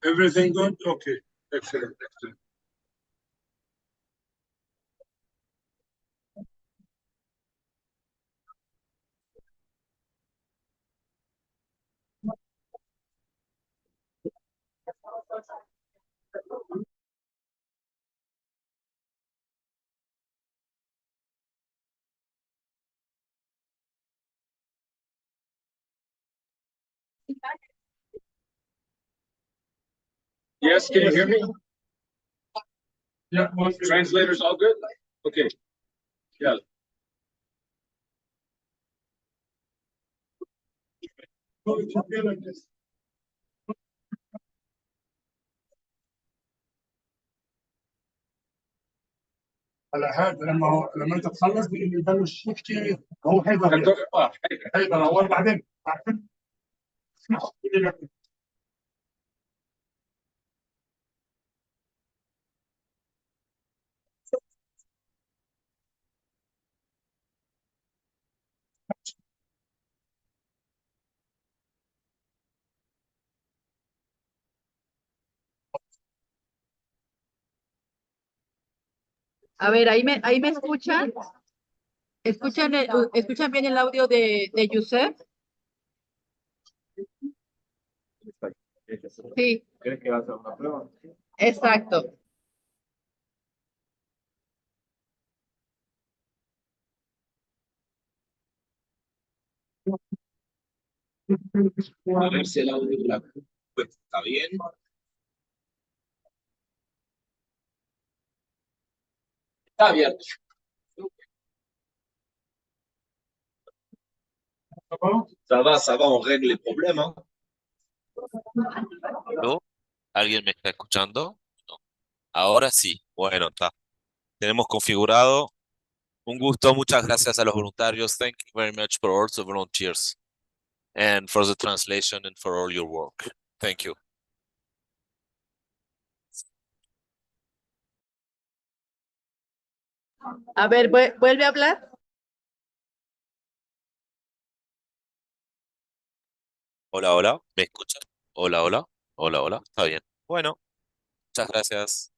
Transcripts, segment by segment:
Everything good? Okay. Excellent. Excellent. Yes, can you hear me? Yeah. Translators all good? Okay. Yeah. على هذا لما انت تخلص بيبلش يحكي هو حيدر حيدر اول بعدين A ver, ahí me escuchan. ¿Escuchan bien el audio de Yusef? Sí. ¿Crees que va a hacer una prueba? Exacto. A ver si el audio está bien. Está abierto. Ça va, on règle les problèmes. ¿Aló? ¿Alguien me está escuchando? No. Ahora sí. Bueno, está. Tenemos configurado. Un gusto. Muchas gracias a los voluntarios. Thank you very much for all the volunteers and for the translation and for all your work. Thank you. A ver, vuelve a hablar. Hola, hola. ¿Me escuchan? Hola, hola. Hola, hola. Está bien. Bueno, muchas gracias.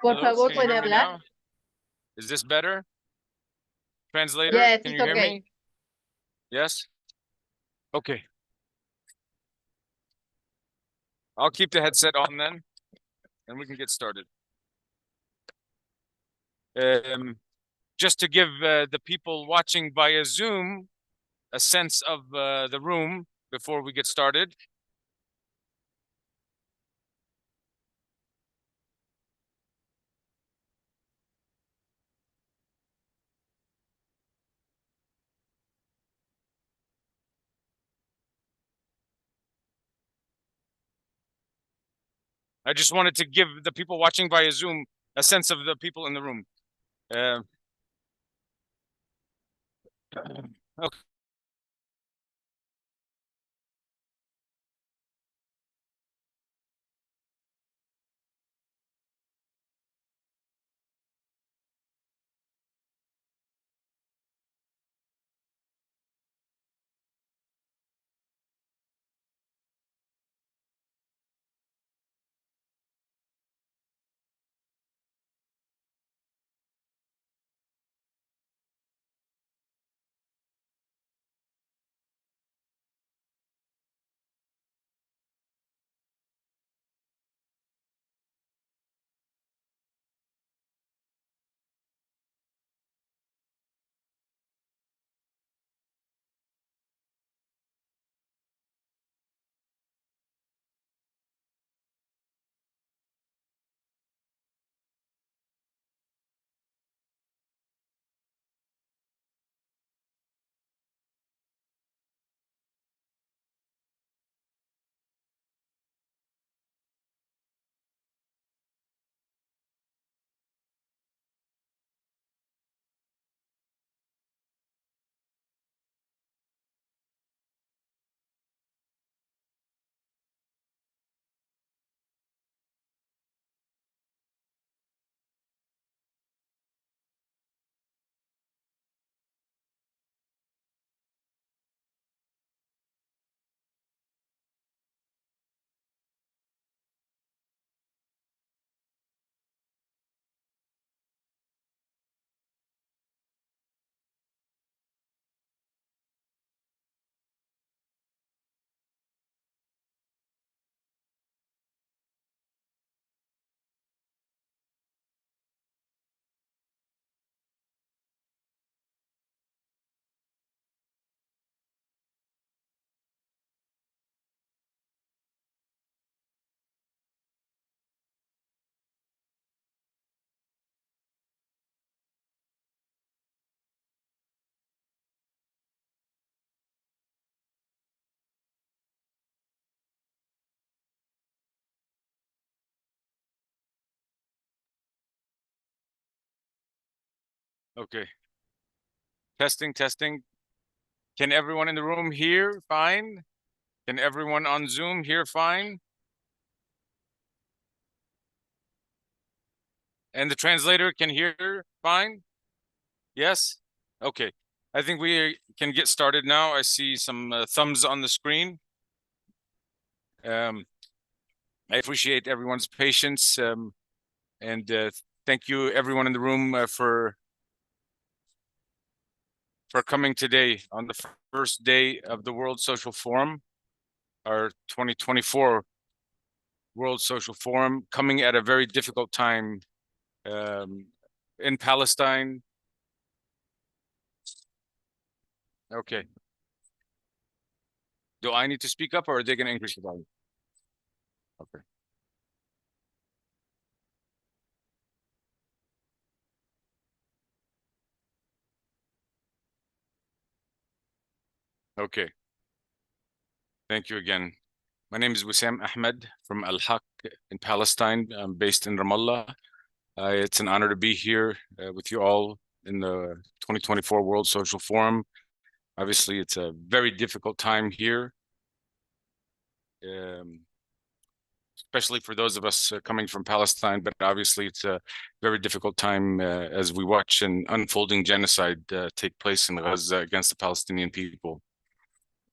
Por Hello, favor, can you puede hear me hablar. now? Is this better? Translator, Yes, can it's you hear okay. me? Yes? Okay. I'll keep the headset on then, and we can get started. Just to give the people watching via Zoom a sense of the room before we get started. I just wanted to give the people watching via Zoom a sense of the people in the room. Okay. Okay. Testing, testing. Can everyone in the room hear fine? Can everyone on Zoom hear fine? And the translator can hear fine? Yes? Okay. I think we can get started now. I see some thumbs on the screen. I appreciate everyone's patience. And thank you everyone in the room for coming today on the first day of the World Social Forum, our 2024 World Social Forum, coming at a very difficult time in Palestine. Okay. Do I need to speak up or are they going to increase the volume? Okay. Okay. Thank you again. My name is Wissam Ahmed from Al-Haq in Palestine. I'm based in Ramallah. It's an honor to be here with you all in the 2024 World Social Forum. Obviously, it's a very difficult time here, especially for those of us coming from Palestine, but obviously it's a very difficult time as we watch an unfolding genocide take place in Gaza against the Palestinian people.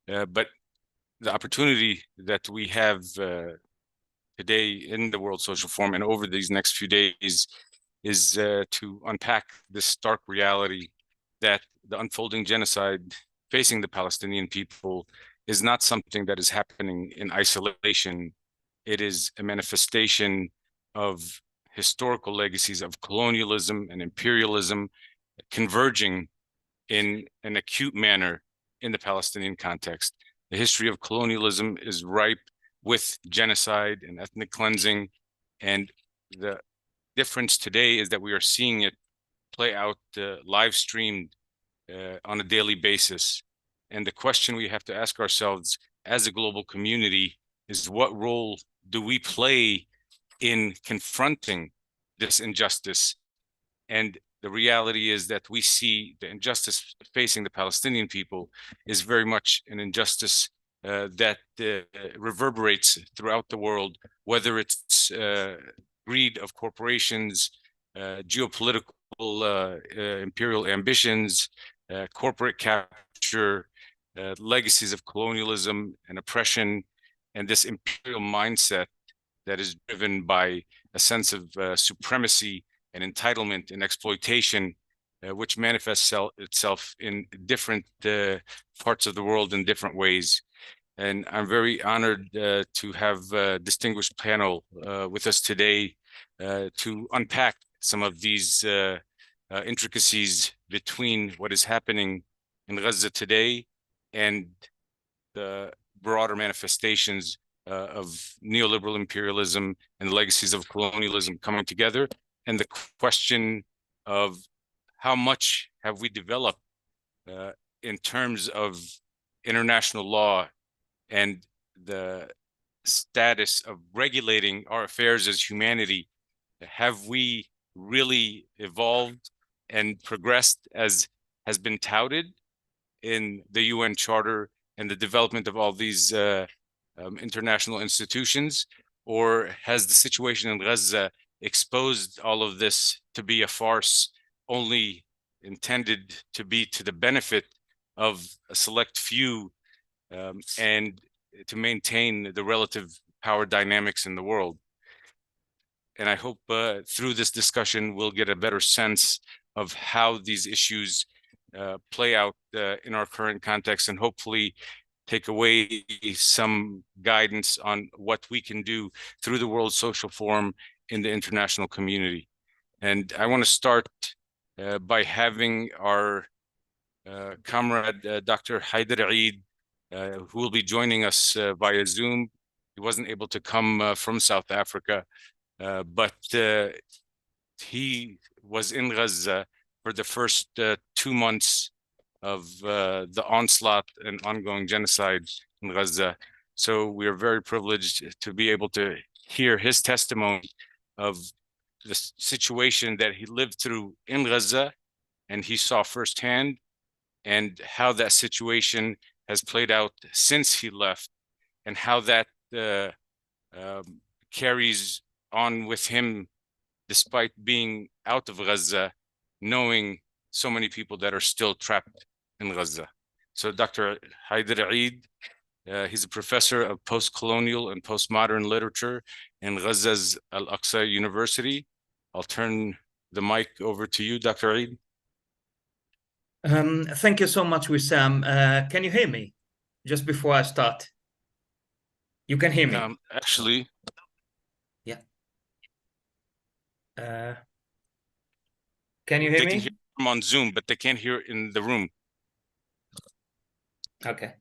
But the opportunity that we have today in the World Social Forum and over these next few days is to unpack this stark reality that the unfolding genocide facing the Palestinian people is not something that is happening in isolation. It is a manifestation of historical legacies of colonialism and imperialism converging in an acute manner in the Palestinian context. The history of colonialism is ripe with genocide and ethnic cleansing, and the difference today is that we are seeing it play out live streamed on a daily basis. And the question we have to ask ourselves as a global community is, what role do we play in confronting this injustice? And the reality is that we see the injustice facing the Palestinian people is very much an injustice that reverberates throughout the world, whether it's greed of corporations, geopolitical imperial ambitions, corporate capture, legacies of colonialism and oppression, and this imperial mindset that is driven by a sense of supremacy and entitlement and exploitation, which manifests itself in different parts of the world in different ways. And I'm very honored to have a distinguished panel with us today to unpack some of these intricacies between what is happening in Gaza today and the broader manifestations of neoliberal imperialism and the legacies of colonialism coming together, and the question of how much have we developed in terms of international law and the status of regulating our affairs as humanity. Have we really evolved and progressed as has been touted in the UN Charter and the development of all these international institutions? Or has the situation in Gaza exposed all of this to be a farce only intended to be to the benefit of a select few and to maintain the relative power dynamics in the world? And I hope through this discussion, we'll get a better sense of how these issues play out in our current context, and hopefully take away some guidance on what we can do through the World Social Forum in the international community. And I want to start by having our comrade, Dr. Haider Eid, who will be joining us via Zoom. He wasn't able to come from South Africa, but he was in Gaza for the first 2 months of the onslaught and ongoing genocide in Gaza. So we are very privileged to be able to hear his testimony of the situation that he lived through in Gaza and he saw firsthand and how that situation has played out since he left, and how that carries on with him despite being out of Gaza, knowing so many people that are still trapped in Gaza. So Dr. Haider Eid, he's a professor of post-colonial and postmodern literature in Gaza's Al-Aqsa University. I'll turn the mic over to you, Dr. Eid. Thank you so much, Wissam. Can you hear me just before I start? You can hear me? Actually. Yeah. Can you hear me? They can hear him on Zoom, but they can't hear in the room. Okay.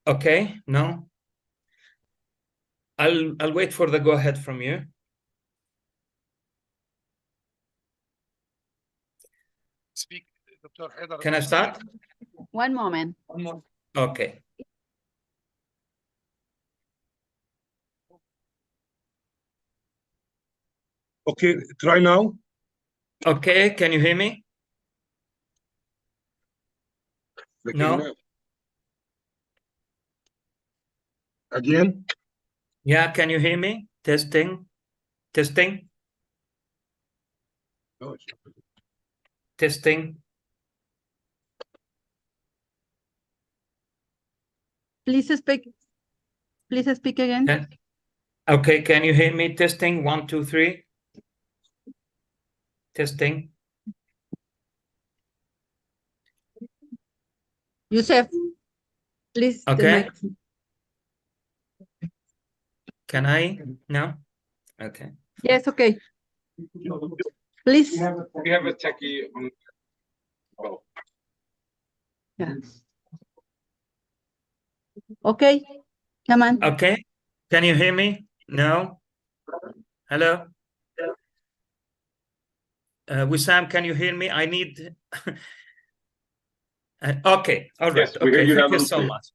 Okay, no. I'll wait for the go ahead from you. Speak, Dr. Haider. Can I start? One moment. Okay. Okay, try now. Okay, can you hear me? No? Again? Yeah, can you hear me? Testing. Testing. Testing. Please speak. Please speak again. Okay, can you hear me? Testing. 1, 2, 3. Testing. Yusef, please. the Okay. microphone. Can I? No? Okay. Yes, okay. Please. We have a techie on. Yeah. Okay. Come on. Okay. Can you hear me? No? Hello? Wissam, can you hear me? I need... okay, all right. Yes, we hear okay, you thank now, you so Lucy. much.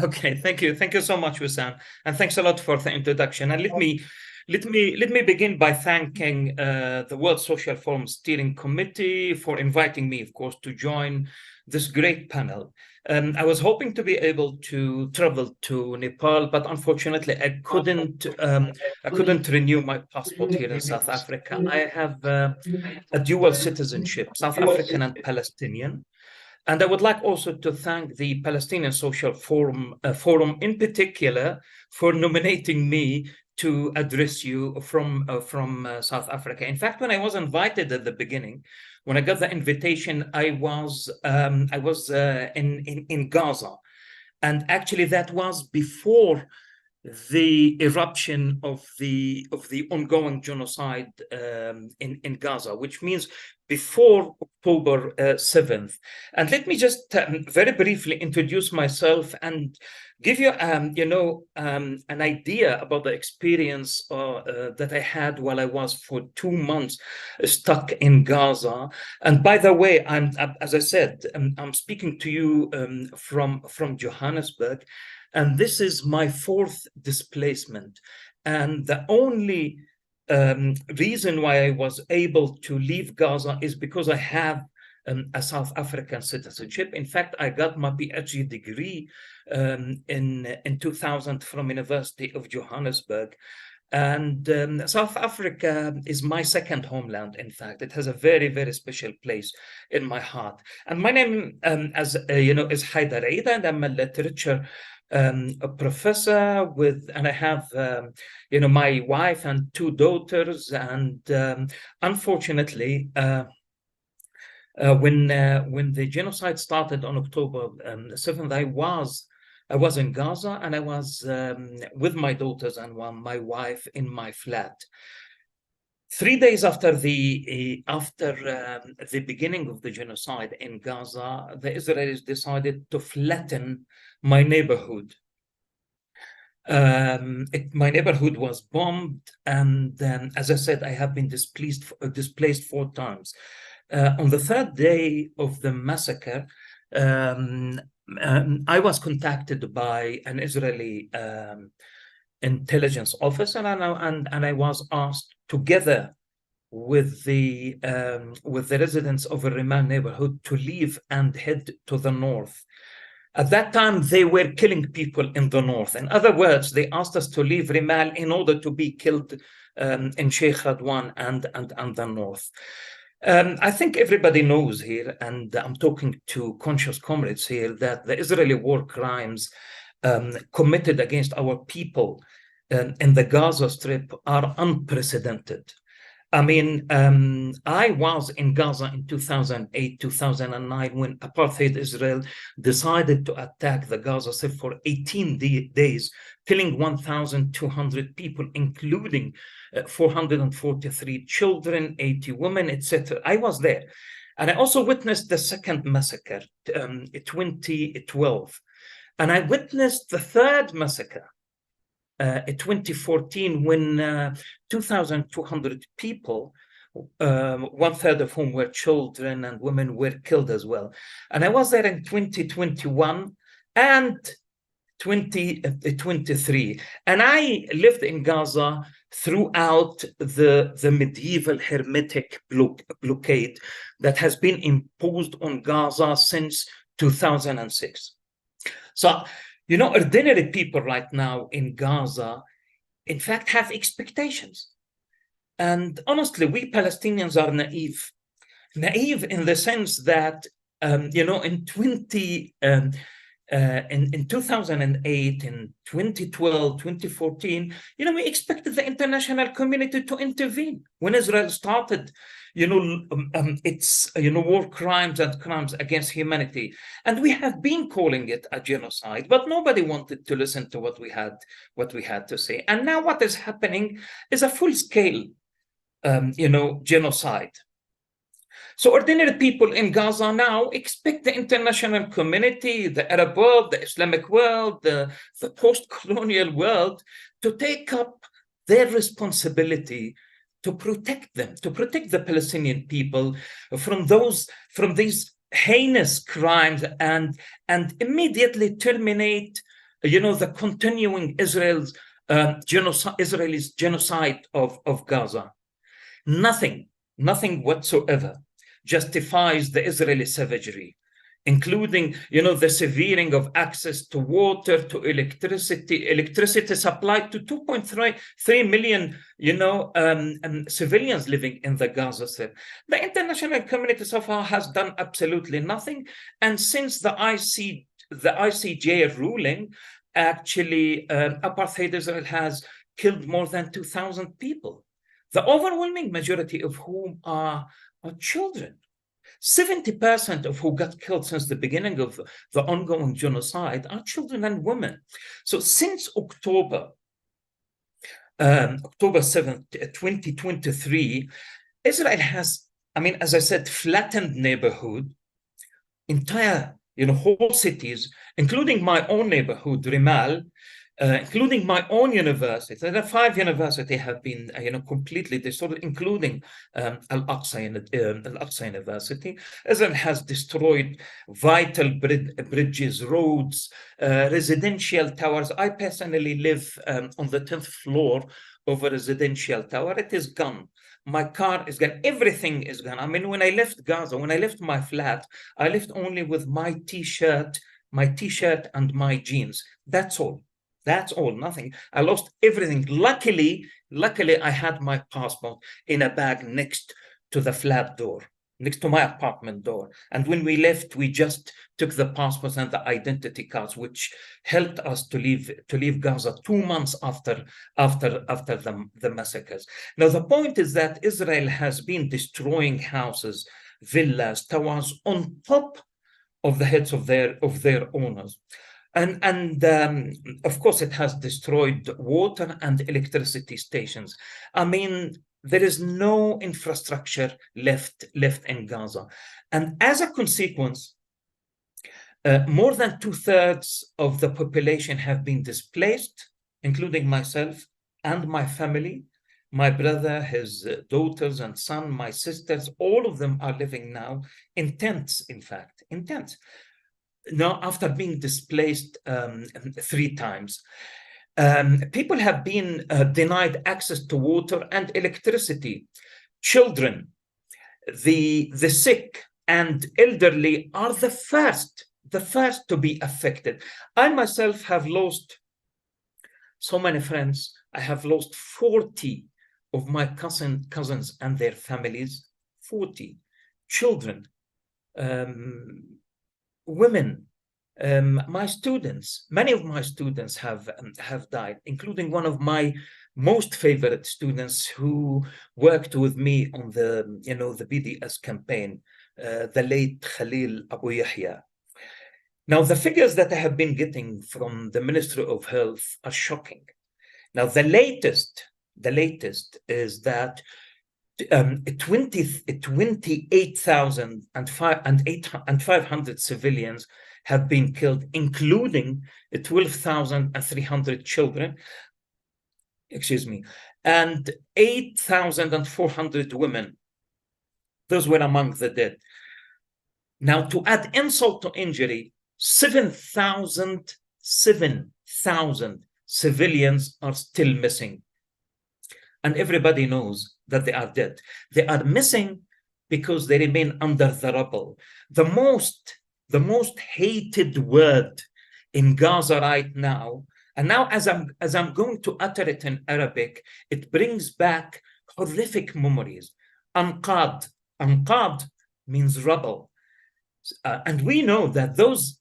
Okay, thank you. Thank you so much, Wissam. And thanks a lot for the introduction. And let me begin by thanking the World Social Forum Steering Committee for inviting me, of course, to join this great panel. I was hoping to be able to travel to Nepal, but unfortunately I couldn't renew my passport here in South Africa. I have a dual citizenship, South African and Palestinian. And I would like also to thank the Palestinian Social Forum in particular for nominating me to address you from South Africa. In fact, when I was invited at the beginning, when I got the invitation, I was in Gaza, and actually that was before the eruption of the ongoing genocide in Gaza, which means before October 7th. And let me just very briefly introduce myself and give you, an idea about the experience that I had while I was for 2 months stuck in Gaza. And by the way, as I said, I'm speaking to you from Johannesburg. And this is my 4th displacement. And the only reason why I was able to leave Gaza is because I have a South African citizenship. In fact, I got my PhD degree in 2000 from University of Johannesburg. And South Africa is my second homeland. In fact, it has a very, very special place in my heart. And my name, is Haider Eid, and I'm a literature a professor and I have, my wife and 2 daughters. And unfortunately, when the genocide started on October 7th, I was in Gaza, and I was with my daughters and my wife in my flat. 3 days after the beginning of the genocide in Gaza, the Israelis decided to flatten my neighborhood. My neighborhood was bombed, and as I said, I have been displaced 4 times. On the 3rd day of the massacre, I was contacted by an Israeli intelligence officer, and I was asked, together with the residents of the Rimal neighborhood, to leave and head to the north. At that time, they were killing people in the north. In other words, they asked us to leave Rimal in order to be killed in Sheikh Radwan and the north. I think everybody knows here, and I'm talking to conscious comrades here, that the Israeli war crimes committed against our people in the Gaza Strip are unprecedented. I mean, I was in Gaza in 2008, 2009, when apartheid Israel decided to attack the Gaza Strip for 18 days, killing 1,200 people, including 443 children, 80 women, etc. I was there. And I also witnessed the second massacre, 2012. And I witnessed the third massacre, 2014, when 2,200 people, one-third of whom were children and women, were killed as well. And I was there in 2021 and 2023. And I lived in Gaza throughout the medieval hermetic blockade that has been imposed on Gaza since 2006. So, you know, ordinary people right now in Gaza, in fact, have expectations. And honestly, we Palestinians are naive. Naive in the sense that, you know, in 2008, in 2012, 2014, you know, we expected the international community to intervene when Israel started, you know, its, you know, war crimes and crimes against humanity. And we have been calling it a genocide, but nobody wanted to listen to what we had to say. And now what is happening is a full-scale, you know, genocide. So ordinary people in Gaza now expect the international community, the Arab world, the Islamic world, the post-colonial world to take up their responsibility to protect them, to protect the Palestinian people from these heinous crimes, and immediately terminate, you know, the continuing Israel's genocide of Gaza. Nothing whatsoever justifies the Israeli savagery, including, you know, the severing of access to water, to electricity supplied to 2.3 million, you know, civilians living in the Gaza Strip. The international community so far has done absolutely nothing. And since the ICJ ruling, actually, apartheid Israel has killed more than 2,000 people, the overwhelming majority of whom are children. 70% of who got killed since the beginning of the ongoing genocide are children and women. So since October 7th, 2023, Israel has, I mean, as I said, flattened neighborhood, entire, you know, whole cities, including my own neighborhood, Rimal, including my own university. There are 5 universities have been, you know, completely destroyed, including Al-Aqsa University. Israel has destroyed vital bridges, roads, residential towers. I personally live on the 10th floor of a residential tower. It is gone. My car is gone. Everything is gone. I mean, when I left Gaza, when I left my flat, I left only with my t-shirt and my jeans. That's all. That's all, nothing. I lost everything. Luckily, I had my passport in a bag next to the flat door, next to my apartment door. And when we left, we just took the passports and the identity cards, which helped us to leave Gaza 2 months after the massacres. Now, the point is that Israel has been destroying houses, villas, towers on top of the heads of their owners. And of course, it has destroyed water and electricity stations. I mean, there is no infrastructure left in Gaza. And as a consequence, more than 2/3 of the population have been displaced, including myself and my family. My brother, his daughters and son, my sisters, all of them are living now in tents, in fact, in tents. Now, after being displaced 3 times. People have been denied access to water and electricity. Children, the sick and elderly are the first to be affected. I myself have lost so many friends. I have lost 40 of my cousins and their families, 40 children, women, my students. Many of my students have died, including one of my most favorite students who worked with me on the the BDS campaign, the late Khalil Abu Yahya. Now, the figures that I have been getting from the Ministry of Health are shocking. Now, the latest is that 28,500 civilians have been killed, including 12,300 children, and 8,400 women. Those were among the dead. Now, to add insult to injury, 7,000 civilians are still missing. And everybody knows that they are dead. They are missing because they remain under the rubble. The most hated word in Gaza right now, and now as I'm going to utter it in Arabic, it brings back horrific memories. Anqad means rubble. And we know that those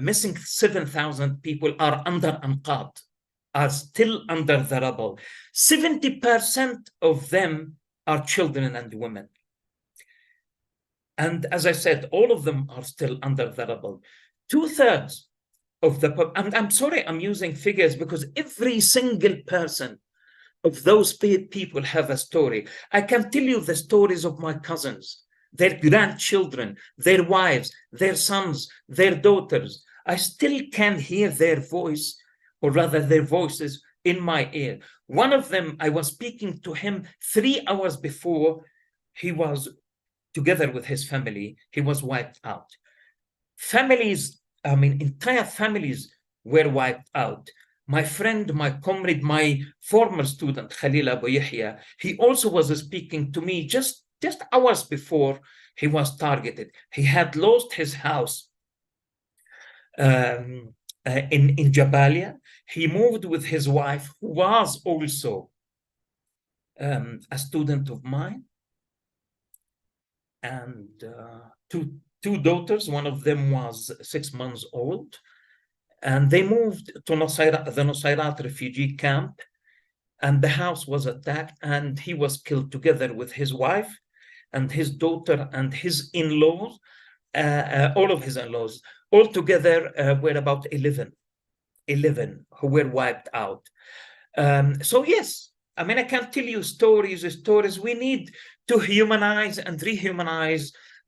missing 7,000 people are under Anqad, are still under the rubble. 70% of them are children and women. And as I said, all of them are still under the rubble. 2/3 of the I'm sorry, I'm using figures because every single person of those people have a story. I can tell you the stories of my cousins, their grandchildren, their wives, their sons, their daughters. I still can hear their voice, or rather their voices, in my ear. One of them, I was speaking to him 3 hours before he was together with his family. He was wiped out. Families, entire families were wiped out. My friend, my comrade, my former student, Khalil Abu Yahya, he also was speaking to me just hours before he was targeted. He had lost his house in Jabalia. He moved with his wife, who was also a student of mine, and two daughters. One of them was 6 months old, and they moved to the Nusayrat refugee camp, and the house was attacked, and he was killed together with his wife and his daughter and his in-laws, all of his in-laws. Altogether were about 11 who were wiped out. So yes, I can tell you stories. We need to humanize and rehumanize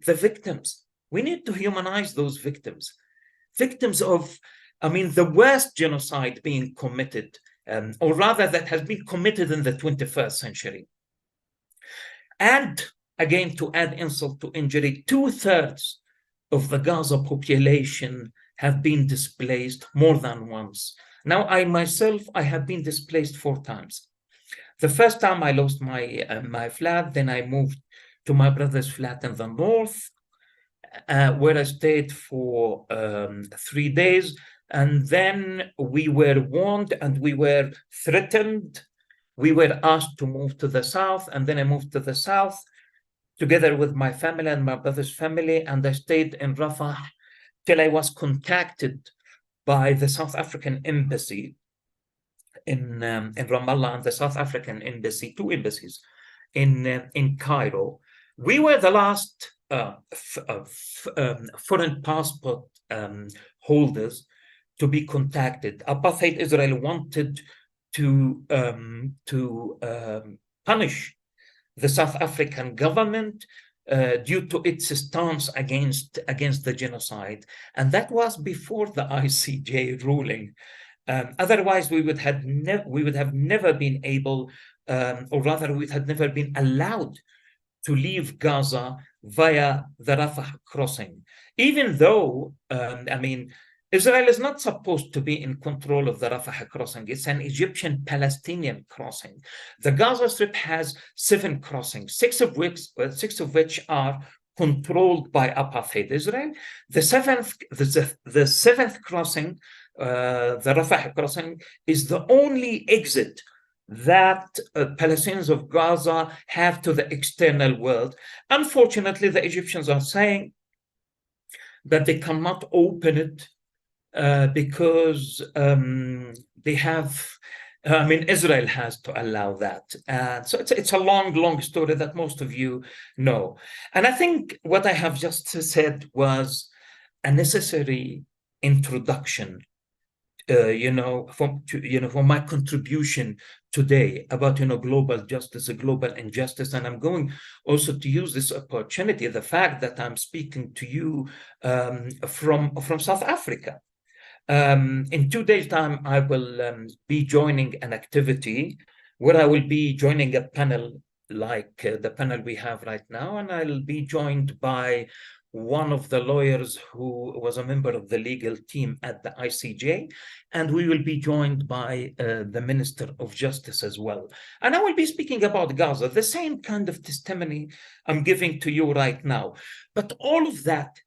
the victims. We need to humanize those victims of, the worst genocide being committed, or rather that has been committed in the 21st century. And again, to add insult to injury, 2/3 of the Gaza population have been displaced more than once. Now, I myself have been displaced 4 times. The first time I lost my flat, then I moved to my brother's flat in the north, where I stayed for 3 days. And then we were warned and we were threatened. We were asked to move to the south, and then I moved to the south together with my family and my brother's family, and I stayed in Rafah till I was contacted by the South African embassy in Ramallah and the South African embassy, 2 embassies in Cairo. We were the last foreign passport holders to be contacted. Apartheid Israel wanted to punish the South African government due to its stance against the genocide, and that was before the ICJ ruling. Otherwise, we would have never been able, or rather, we had never been allowed to leave Gaza via the Rafah crossing. Even though, Israel is not supposed to be in control of the Rafah crossing. It's an Egyptian-Palestinian crossing. The Gaza Strip has 7 crossings, six of which are controlled by apartheid Israel. The seventh crossing, the Rafah crossing, is the only exit that Palestinians of Gaza have to the external world. Unfortunately, the Egyptians are saying that they cannot open it because they have, Israel has to allow that. So it's a long story that most of you know. And I think what I have just said was a necessary introduction, for my contribution today about, global justice, global injustice. And I'm going also to use this opportunity, the fact that I'm speaking to you from South Africa. In 2 days' time, I will be joining an activity where I will be joining a panel like the panel we have right now, and I'll be joined by one of the lawyers who was a member of the legal team at the ICJ, and we will be joined by the Minister of Justice as well. And I will be speaking about Gaza, the same kind of testimony I'm giving to you right now. But all of that,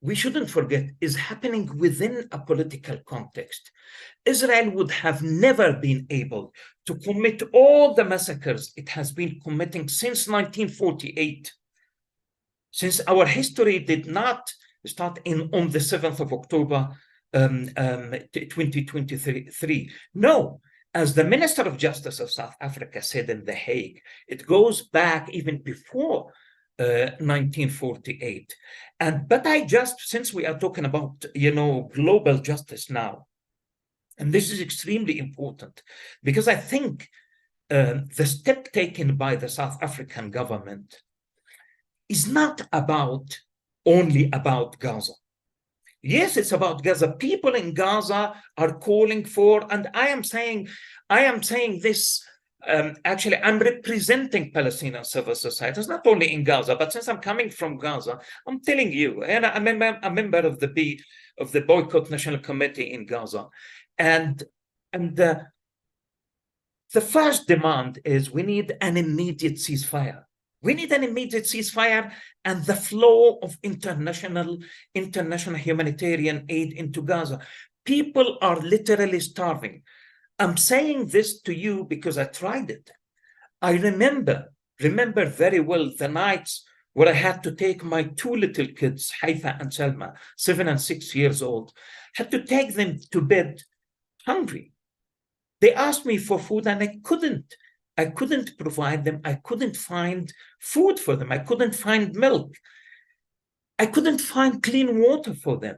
we shouldn't forget, is happening within a political context. Israel would have never been able to commit all the massacres it has been committing since 1948. Since our history did not start on the 7th of October 2023. No, as the Minister of Justice of South Africa said in The Hague, it goes back even before 1948. But since we are talking about, global justice now, and this is extremely important, because I think the step taken by the South African government is not only about Gaza. Yes, it's about Gaza. People in Gaza are calling for, and I am saying this, actually, I'm representing Palestinian civil society. It's not only in Gaza, but since I'm coming from Gaza, I'm telling you, and I'm a member of the Boycott National Committee in Gaza. And the first demand is we need an immediate ceasefire. We need an immediate ceasefire and the flow of international humanitarian aid into Gaza. People are literally starving. I'm saying this to you because I tried it. I remember very well the nights where I had to take my 2 little kids, Haifa and Salma, 7 and 6 years old, had to take them to bed hungry. They asked me for food and I couldn't provide them. I couldn't find food for them. I couldn't find milk. I couldn't find clean water for them.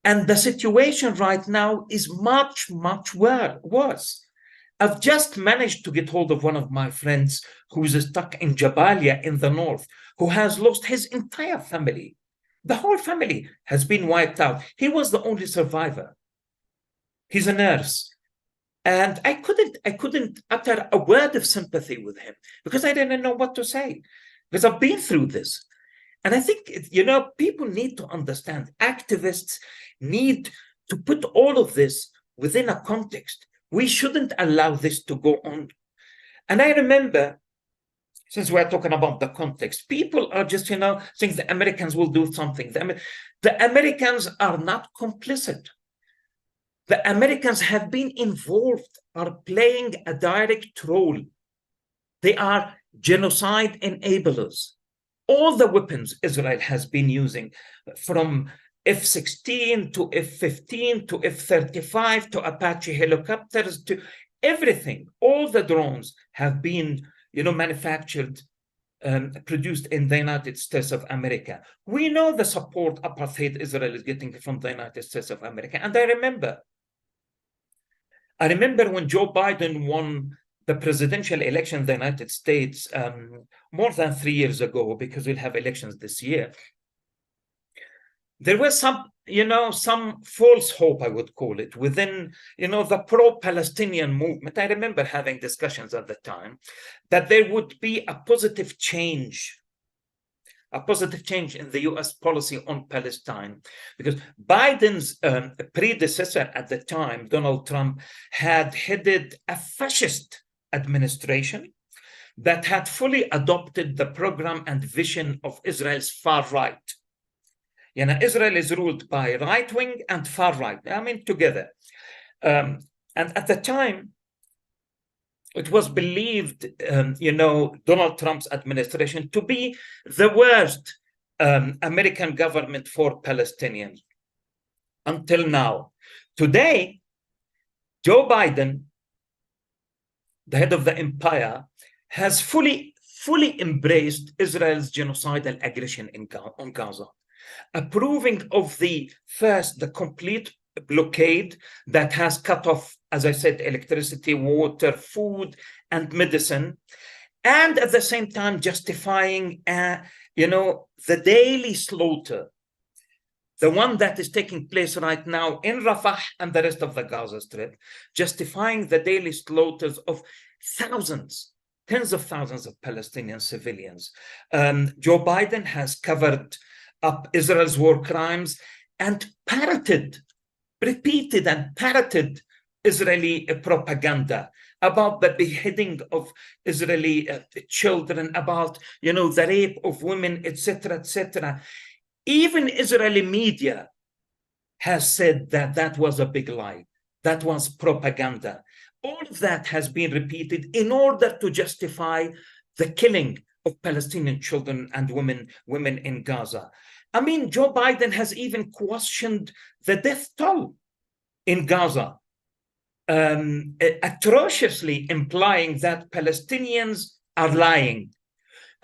And the situation right now is much worse. I've just managed to get hold of one of my friends who is stuck in Jabalia in the north, who has lost his entire family. The whole family has been wiped out. He was the only survivor. He's a nurse. And I couldn't utter a word of sympathy with him because I didn't know what to say, because I've been through this. And I think, people need to understand, activists need to put all of this within a context. We shouldn't allow this to go on. And I remember, since we're talking about the context, people are just, saying the Americans will do something. The Americans are not complicit. The Americans have been involved, are playing a direct role. They are genocide enablers. All the weapons Israel has been using, from F-16 to F-15 to F-35 to Apache helicopters to everything, all the drones have been, manufactured, produced in the United States of America. We know the support apartheid Israel is getting from the United States of America. And I remember when Joe Biden won the presidential election in the United States more than 3 years ago, because we'll have elections this year. There was some false hope, I would call it, within, the pro-Palestinian movement. I remember having discussions at the time that there would be a positive change a positive change in the US policy on Palestine, because Biden's predecessor at the time, Donald Trump, had headed a fascist administration that had fully adopted the program and vision of Israel's far right. You know, Israel is ruled by right wing and far right, I mean, together. And at the time, it was believed, Donald Trump's administration to be the worst American government for Palestinians until now. Today, Joe Biden, the head of the empire, has fully embraced Israel's genocidal aggression on Gaza, approving of the complete blockade that has cut off, as I said, electricity, water, food, and medicine, and at the same time justifying, the daily slaughter, the one that is taking place right now in Rafah and the rest of the Gaza Strip, justifying the daily slaughters of thousands, tens of thousands of Palestinian civilians. Joe Biden has covered up Israel's war crimes and repeated and parroted Israeli propaganda about the beheading of Israeli children, about, the rape of women, etc., etc. Even Israeli media has said that that was a big lie. That was propaganda. All of that has been repeated in order to justify the killing of Palestinian children and women in Gaza. I mean, Joe Biden has even questioned the death toll in Gaza, atrociously implying that Palestinians are lying.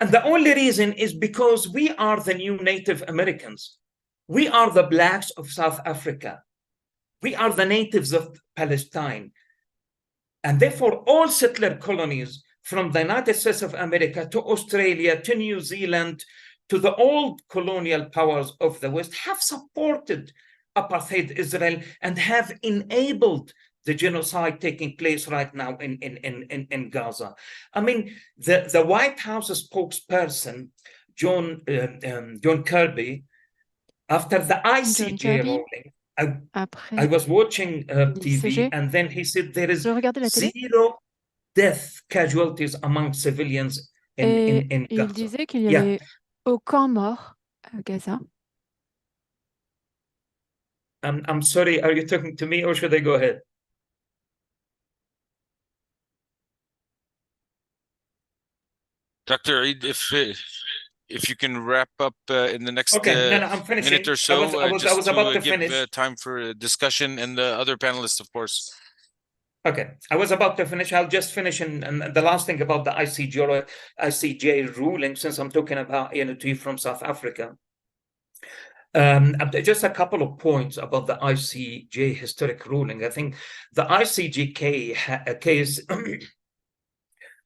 And the only reason is because we are the new Native Americans. We are the blacks of South Africa. We are the natives of Palestine. And therefore, all settler colonies from the United States of America to Australia to New Zealand to the old colonial powers of the West have supported apartheid Israel and have enabled the genocide taking place right now in Gaza. I mean, the White House spokesperson, John Kirby, after the ICJ ruling, I was watching TV, and then he said there is zero death casualties among civilians in Gaza. Il disait qu'il n'y avait aucun mort à Gaza. I'm sorry, are you talking to me or should I go ahead? Dr. Eid, if you can wrap up in the next I'm finishing. minute or so, I was about to give finish. Time for discussion and the other panelists, of course. Okay, I was about to finish. I'll just finish, and the last thing about the ICJ ruling, since I'm talking about to you from South Africa. Just a couple of points about the ICJ historic ruling. I think the ICJ case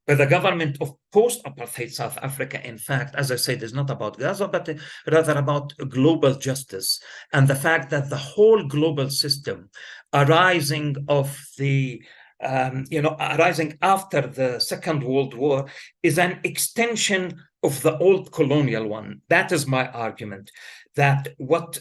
by the government of post-apartheid South Africa, in fact, as I said, is not about Gaza, but rather about global justice and the fact that the whole global system arising of the arising after the Second World War is an extension of the old colonial one. That is my argument. That what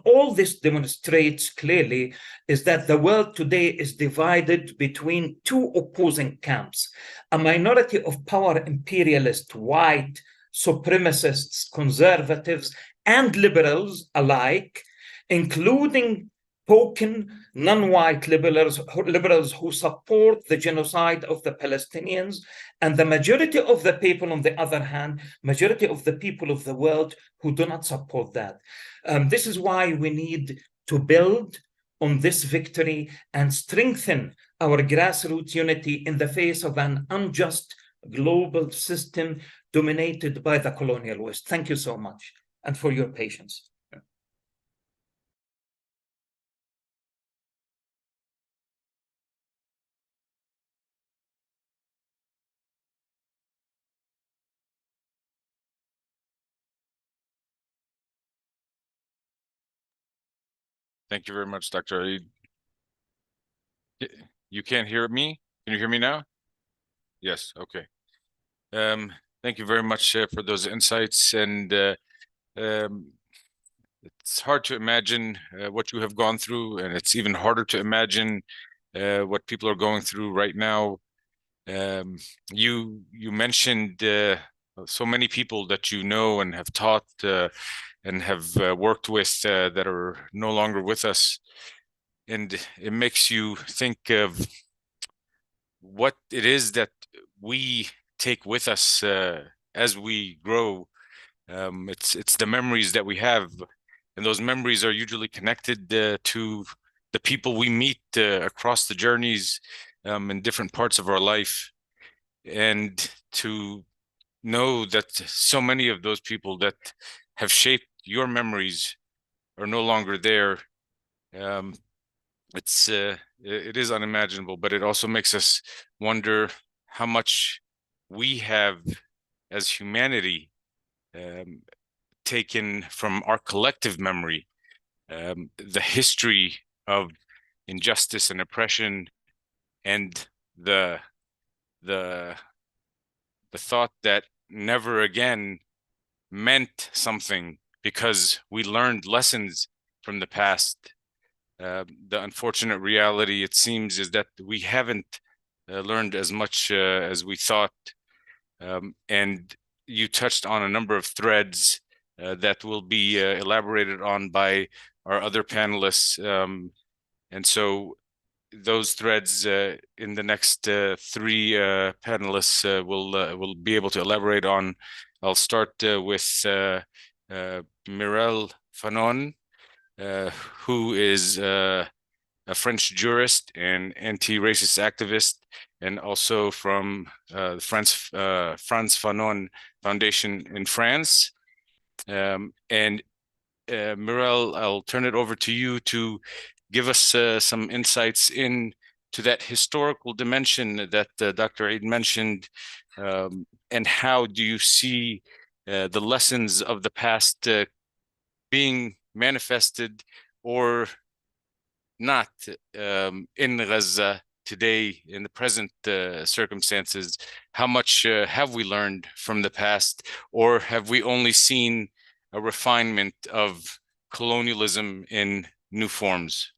all this demonstrates clearly is that the world today is divided between two opposing camps: a minority of power imperialists, white supremacists, conservatives, and liberals alike, including token non-white liberals who support the genocide of the Palestinians, and the majority of the people, on the other hand, majority of the people of the world who do not support that. This is why we need to build on this victory and strengthen our grassroots unity in the face of an unjust global system dominated by the colonial West. Thank you so much, and for your patience. Thank you very much, Dr. Eid. You can't hear me? Can you hear me now? Yes, okay. Thank you very much for those insights. And it's hard to imagine what you have gone through, and it's even harder to imagine what people are going through right now. You mentioned so many people that you know and have taught and have worked with that are no longer with us. And it makes you think of what it is that we take with us as we grow. It's the memories that we have, and those memories are usually connected to the people we meet across the journeys in different parts of our life. And to know that so many of those people that have shaped your memories are no longer there, it is unimaginable, but it also makes us wonder how much we have as humanity taken from our collective memory, the history of injustice and oppression, and the thought that never again meant something because we learned lessons from the past. The unfortunate reality, it seems, is that we haven't learned as much as we thought. And you touched on a number of threads that will be elaborated on by our other panelists. And so those threads in the next three panelists will be able to elaborate on. I'll start with Mirelle Fanon, who is a French jurist and anti-racist activist, and also from the Frantz Fanon Foundation in France. And Mirelle, I'll turn it over to you to give us some insights into that historical dimension that Dr. Eid mentioned, and how do you see the lessons of the past being manifested or not in Gaza today, in the present circumstances? How much have we learned from the past, or have we only seen a refinement of colonialism in new forms?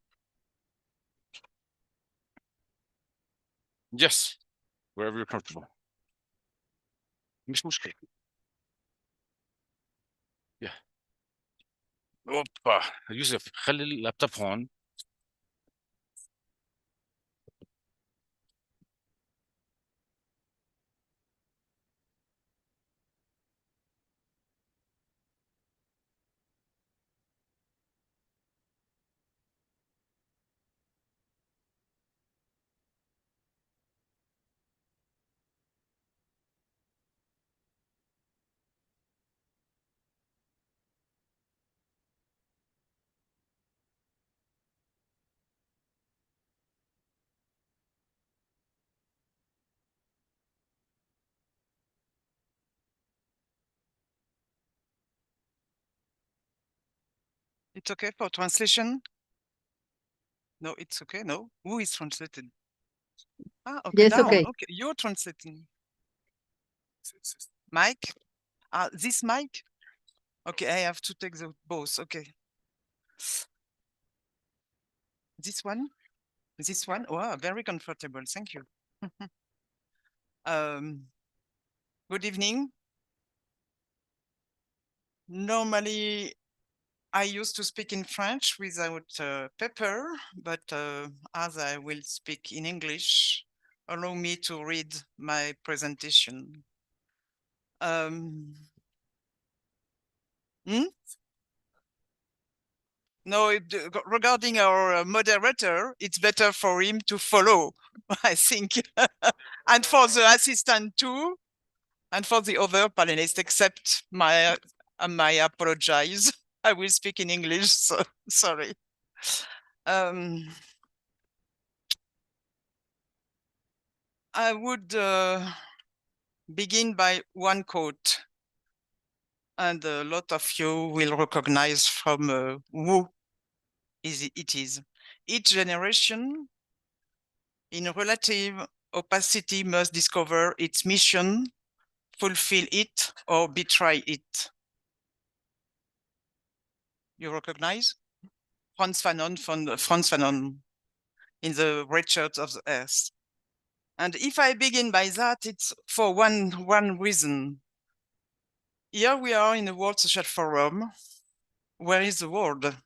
Yes, wherever you're comfortable. مش مشكلة. Yeah. اوبا يوسف خلي اللابتوب هون. It's okay for translation? No, it's okay. No, who is translated? Ah, okay. Yes, Now, okay. okay, you're translating. Mic? This mic? Okay, I have to take the both. Okay. This one? This one? Wow, very comfortable. Thank you. Good evening. Normally, I used to speak in French without paper, but as I will speak in English, allow me to read my presentation. No, regarding our moderator, it's better for him to follow, I think. And for the assistant too, and for the other panelists, except my apologize. I will speak in English, so sorry. I would begin by one quote, and a lot of you will recognize from who it is. Each generation in relative opacity must discover its mission fulfill it or betray it. You recognize? Franz Fanon in the Richards of the Earth. And if I begin by that, it's for one reason. Here we are in the World Social Forum. Where is the world?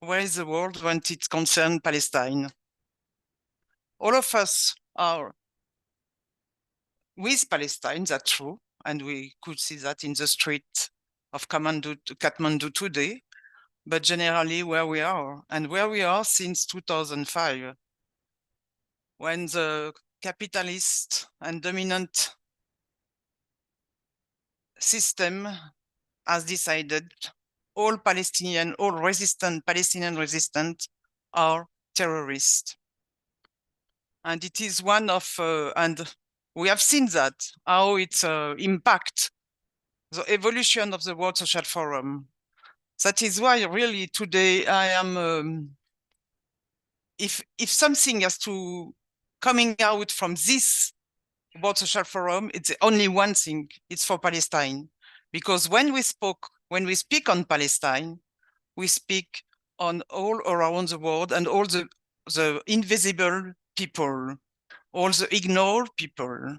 Where is the world when it concerns Palestine? All of us are with Palestine, that's true, and we could see that in the street of Kathmandu today, but generally where we are, and where we are since 2005, when the capitalist and dominant system has decided all Palestinian resistant are terrorists. And it is one of, and we have seen that, how it impacts the evolution of the World Social Forum. That is why really today I am, if something has to coming out from this World Social Forum, it's only one thing, it's for Palestine. Because when we speak on Palestine, we speak on all around the world and all the invisible people, all the ignored people.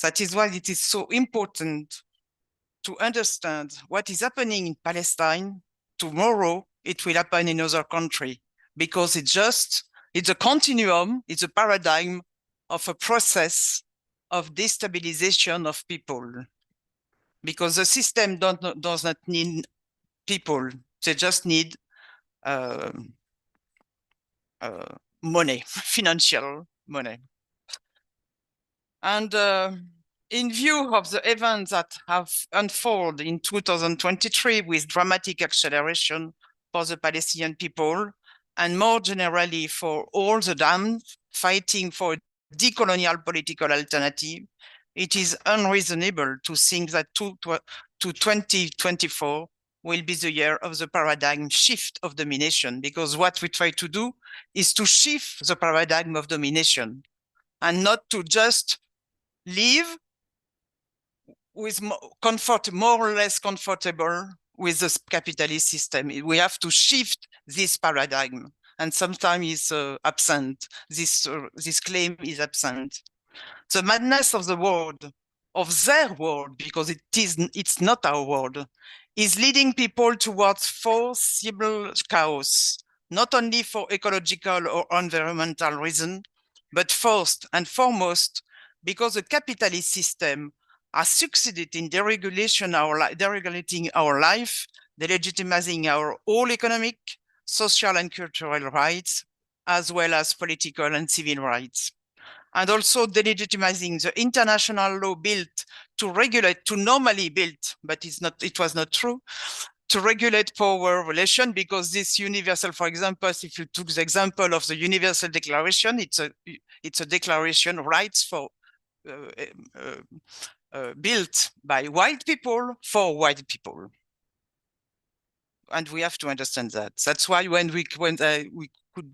That is why it is so important to understand what is happening in Palestine. Tomorrow, it will happen in another country, because it's a continuum, it's a paradigm of a process of destabilization of people. Because the system does not need people, they just need money, financial money. And in view of the events that have unfolded in 2023 with dramatic acceleration for the Palestinian people, and more generally for all the damned fighting for a decolonial political alternative, it is unreasonable to think that 2024 will be the year of the paradigm shift of domination, because what we try to do is to shift the paradigm of domination and not to just live with more or less comfortable with the capitalist system. We have to shift this paradigm, and sometimes it's absent. This claim is absent. The madness of the world, of their world, because it's not our world, is leading people towards foreseeable chaos, not only for ecological or environmental reasons, but first and foremost, because the capitalist system has succeeded in deregulating our life, delegitimizing our all economic, social and cultural rights, as well as political and civil rights. And also delegitimizing the international law built to regulate, to normally built, but it was not true, to regulate power relation, because this universal, for example, if you took the example of the Universal Declaration, it's a declaration rights for built by white people for white people. And we have to understand that. That's why when we could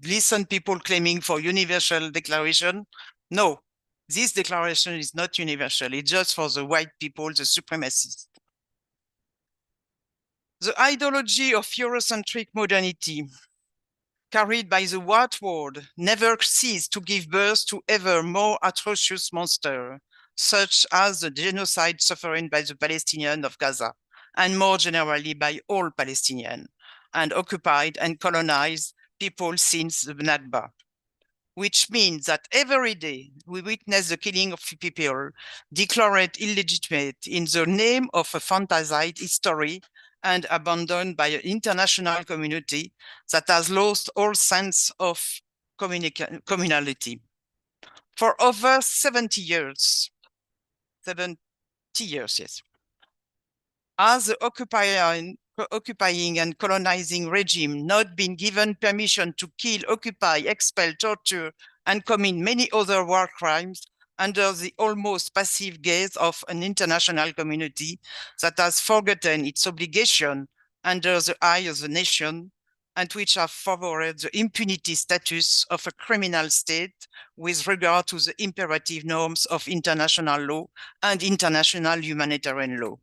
listen people claiming for universal declaration, no, this declaration is not universal. It's just for the white people, the supremacists. The ideology of Eurocentric modernity carried by the white world never ceased to give birth to ever more atrocious monsters, such as the genocide suffering by the Palestinians of Gaza, and more generally by all Palestinian and occupied and colonized people since the Nakba, which means that every day we witness the killing of people declared illegitimate in the name of a fantasized history and abandoned by an international community that has lost all sense of communality. For over 70 years, yes, as the occupying and colonizing regime not been given permission to kill, occupy, expel, torture, and commit many other war crimes under the almost passive gaze of an international community that has forgotten its obligation under the eye of the nation and which have favored the impunity status of a criminal state with regard to the imperative norms of international law and international humanitarian law.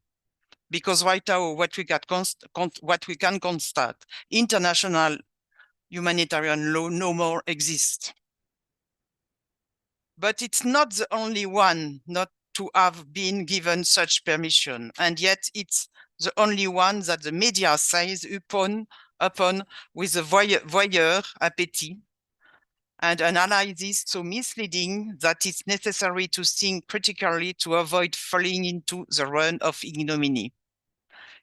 Because right now, what we can constate, international humanitarian law no more exists. But it's not the only one not to have been given such permission, and yet it's the only one that the media says upon with a voyeur appetite, and analysis so misleading that it's necessary to think critically to avoid falling into the run of ignominy.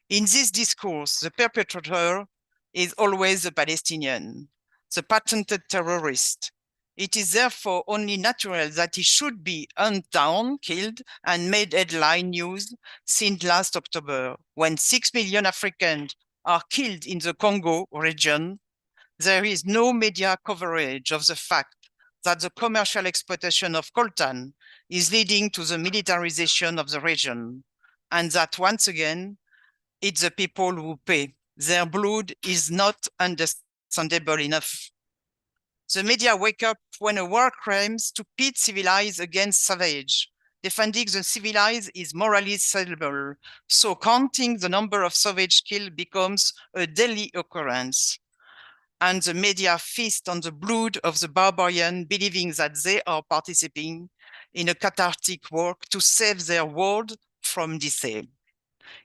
In this discourse, the perpetrator is always the Palestinian, the patented terrorist. It is therefore only natural that he should be hunted down, killed, and made headline news since last October, when 6 million Africans are killed in the Congo region. There is no media coverage of the fact that the commercial exploitation of coltan is leading to the militarization of the region, and that once again, it's the people who pay. Their blood is not understandable enough. The media wake up when a war claims to pit civilized against savage. Defending the civilized is morally salable, so counting the number of savage killed becomes a daily occurrence. And the media feast on the blood of the barbarian, believing that they are participating in a cathartic work to save their world from decay.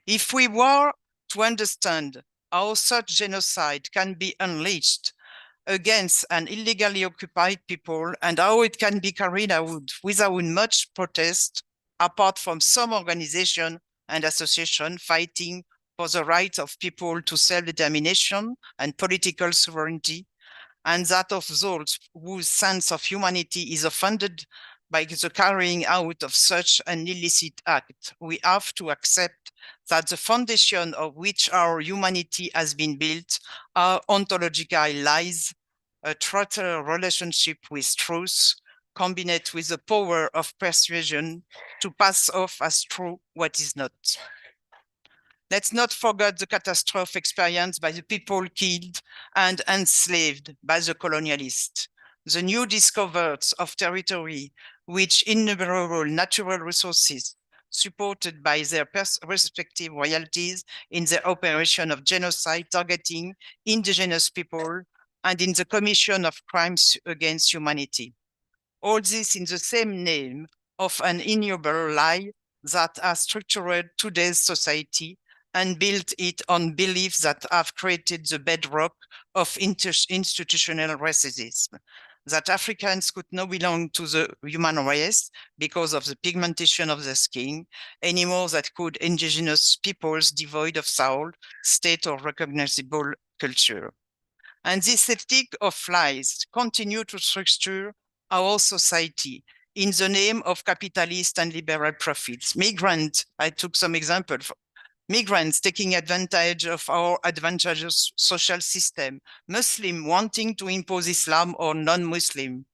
If we were to understand how such genocide can be unleashed against an illegally occupied people and how it can be carried out without much protest, apart from some organization and association fighting for the right of people to self-determination and political sovereignty, and that of those whose sense of humanity is offended by the carrying out of such an illicit act, we have to accept that the foundation of which our humanity has been built are ontological lies, a traitor relationship with truth, combined with the power of persuasion to pass off as true what is not. Let's not forget the catastrophe experienced by the people killed and enslaved by the colonialists, the new discoveries of territory which innumerable natural resources supported by their respective royalties in the operation of genocide targeting indigenous people and in the commission of crimes against humanity. All this in the same name of an ignoble lie that has structured today's society and built it on beliefs that have created the bedrock of institutional racism, that Africans could not belong to the human race because of the pigmentation of their skin, any more than could indigenous peoples devoid of soul, state, or recognizable culture. And this ethic of lies continue to structure our society in the name of capitalist and liberal profits. Migrants, I took some example. Migrants taking advantage of our advantageous social system, Muslim wanting to impose Islam or non-Muslim,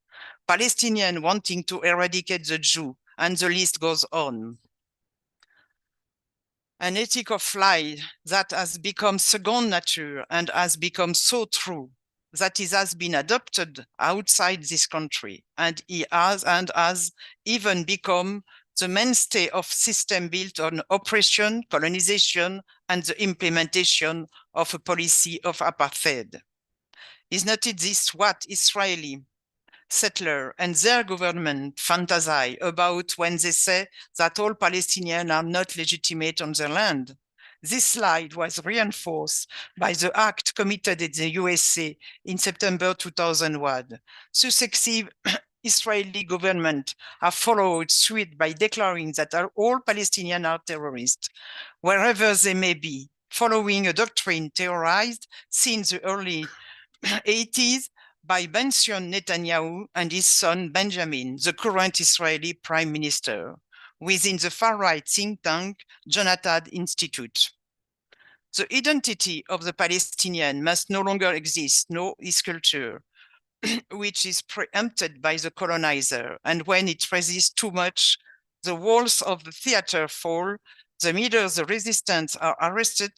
Palestinian wanting to eradicate the Jew, and the list goes on. An ethic of lie that has become second nature and has become so true that it has been adopted outside this country, and it has even become the mainstay of system built on oppression, colonization, and the implementation of a policy of apartheid. Is not it this what Israeli settler and their government fantasize about when they say that all Palestinians are not legitimate on their land? This slide was reinforced by the act committed in the USA in September 2001. Successive Israeli government have followed suit by declaring that all Palestinians are terrorists, wherever they may be, following a doctrine terrorized since the early 80s by Benjamin Netanyahu and his son Benjamin, the current Israeli prime minister, within the far-right think tank Jonathan Institute. The identity of the Palestinian must no longer exist, nor his culture, which is preempted by the colonizer. And when it resists too much, the walls of the theater fall, the leaders of the resistance are arrested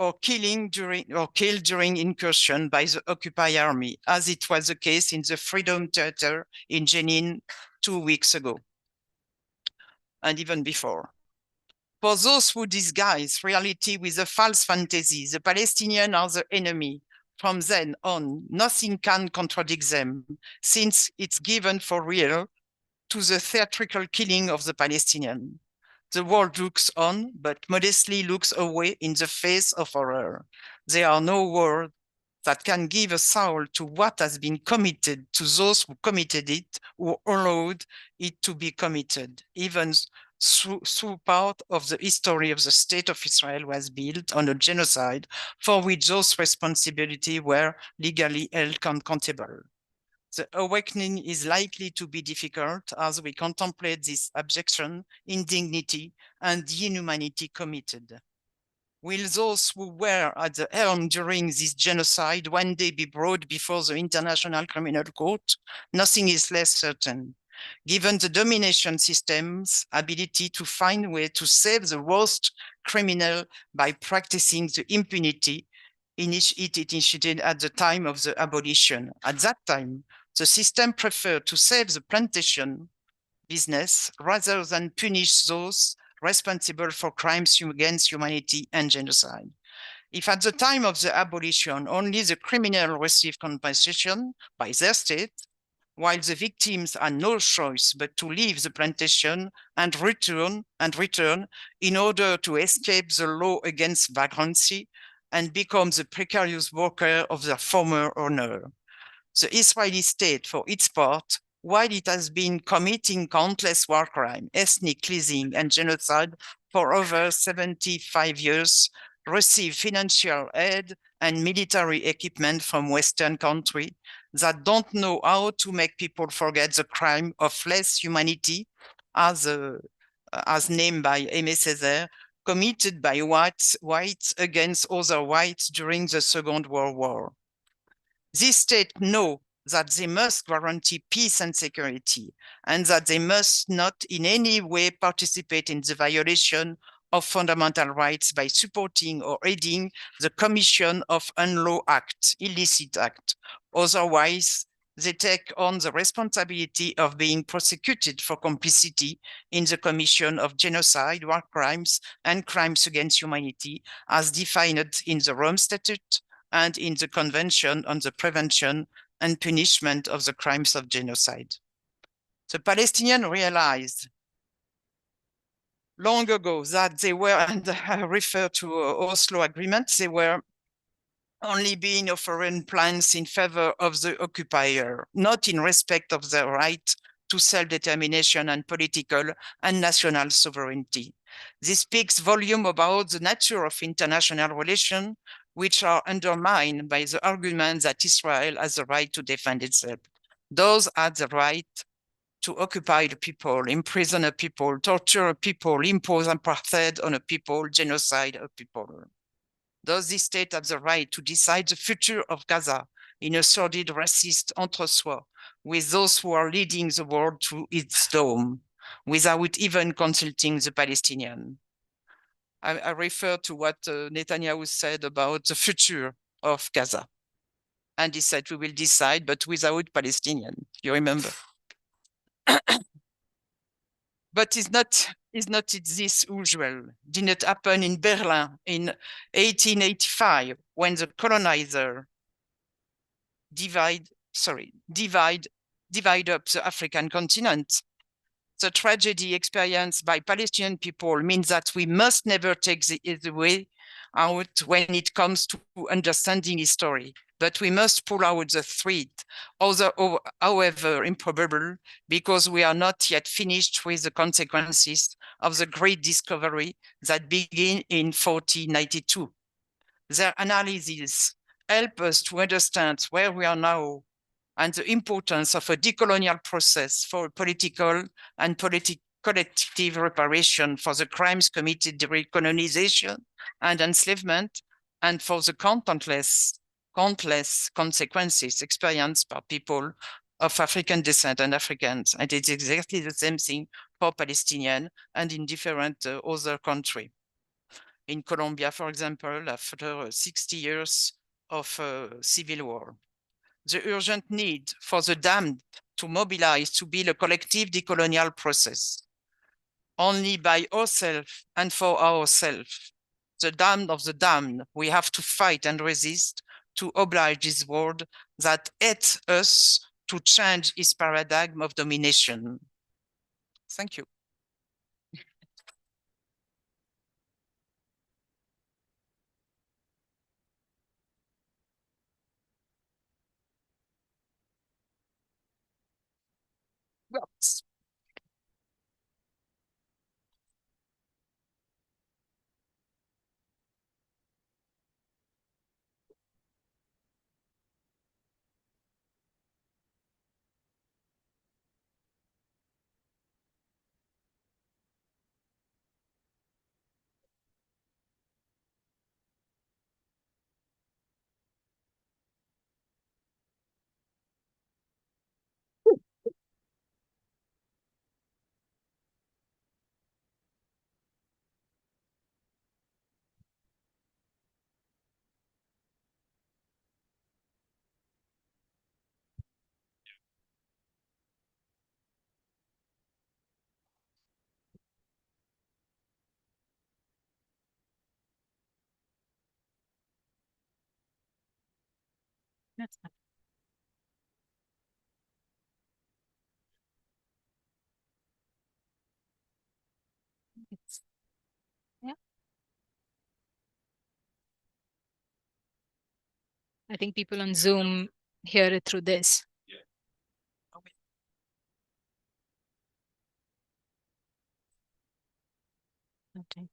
or killed during incursion by the occupied army, as it was the case in the Freedom Theater in Jenin 2 weeks ago, and even before. For those who disguise reality with a false fantasy, the Palestinians are the enemy. From then on, nothing can contradict them, since it's given for real to the theatrical killing of the Palestinians. The world looks on, but modestly looks away in the face of horror. There are no words that can give a soul to what has been committed to those who committed it, who allowed it to be committed, even through part of the history of the state of Israel was built on a genocide for which those responsibilities were legally held accountable. The awakening is likely to be difficult as we contemplate this abjection, indignity, and inhumanity committed. Will those who were at the helm during this genocide one day be brought before the International Criminal Court? Nothing is less certain. Given the domination system's ability to find a way to save the worst criminal by practicing the impunity it initiated at the time of the abolition. At that time, the system preferred to save the plantation business rather than punish those responsible for crimes against humanity and genocide. If at the time of the abolition, only the criminal received compensation by their state, while the victims had no choice but to leave the plantation and return in order to escape the law against vagrancy and become the precarious worker of their former owner. The Israeli state, for its part, while it has been committing countless war crimes, ethnic cleansing, and genocide for over 75 years, received financial aid and military equipment from Western countries that don't know how to make people forget the crime of less humanity, as named by Aimé Césaire, committed by whites against other whites during the Second World War. These states know that they must guarantee peace and security, and that they must not in any way participate in the violation of fundamental rights by supporting or aiding the commission of unlawful acts, illicit acts. Otherwise, they take on the responsibility of being prosecuted for complicity in the commission of genocide, war crimes, and crimes against humanity, as defined in the Rome Statute and in the Convention on the Prevention and Punishment of the Crimes of Genocide. The Palestinians realized long ago that they were, and I refer to Oslo Agreement, they were only being offering plans in favor of the occupier, not in respect of their right to self-determination and political and national sovereignty. This speaks volume about the nature of international relations, which are undermined by the argument that Israel has the right to defend itself. Those have the right to occupy the people, imprison a people, torture a people, impose apartheid on a people, genocide a people. Does this state have the right to decide the future of Gaza in a sordid racist entre-soi with those who are leading the world to its dome without even consulting the Palestinians? I refer to what Netanyahu said about the future of Gaza. And he said, we will decide, but without Palestinians, you remember. But it's not this usual. Did not happen in Berlin in 1885 when the colonizer divide up the African continent. The tragedy experienced by Palestinian people means that we must never take the way out when it comes to understanding history, but we must pull out the thread, however improbable, because we are not yet finished with the consequences of the great discovery that began in 1492. Their analysis help us to understand where we are now and the importance of a decolonial process for political and collective reparation for the crimes committed during colonization and enslavement, and for the countless consequences experienced by people of African descent and Africans. And it's exactly the same thing for Palestinians and in different other countries. in Colombia, for example, after 60 years of civil war. The urgent need for the damned to mobilize to build a collective decolonial process. Only by ourselves and for ourselves, the damned of the damned, we have to fight and resist to oblige this world that hates us to change its paradigm of domination. Thank you. Yes. That's fine. It's, yeah. I think people on Zoom hear it through this. Okay.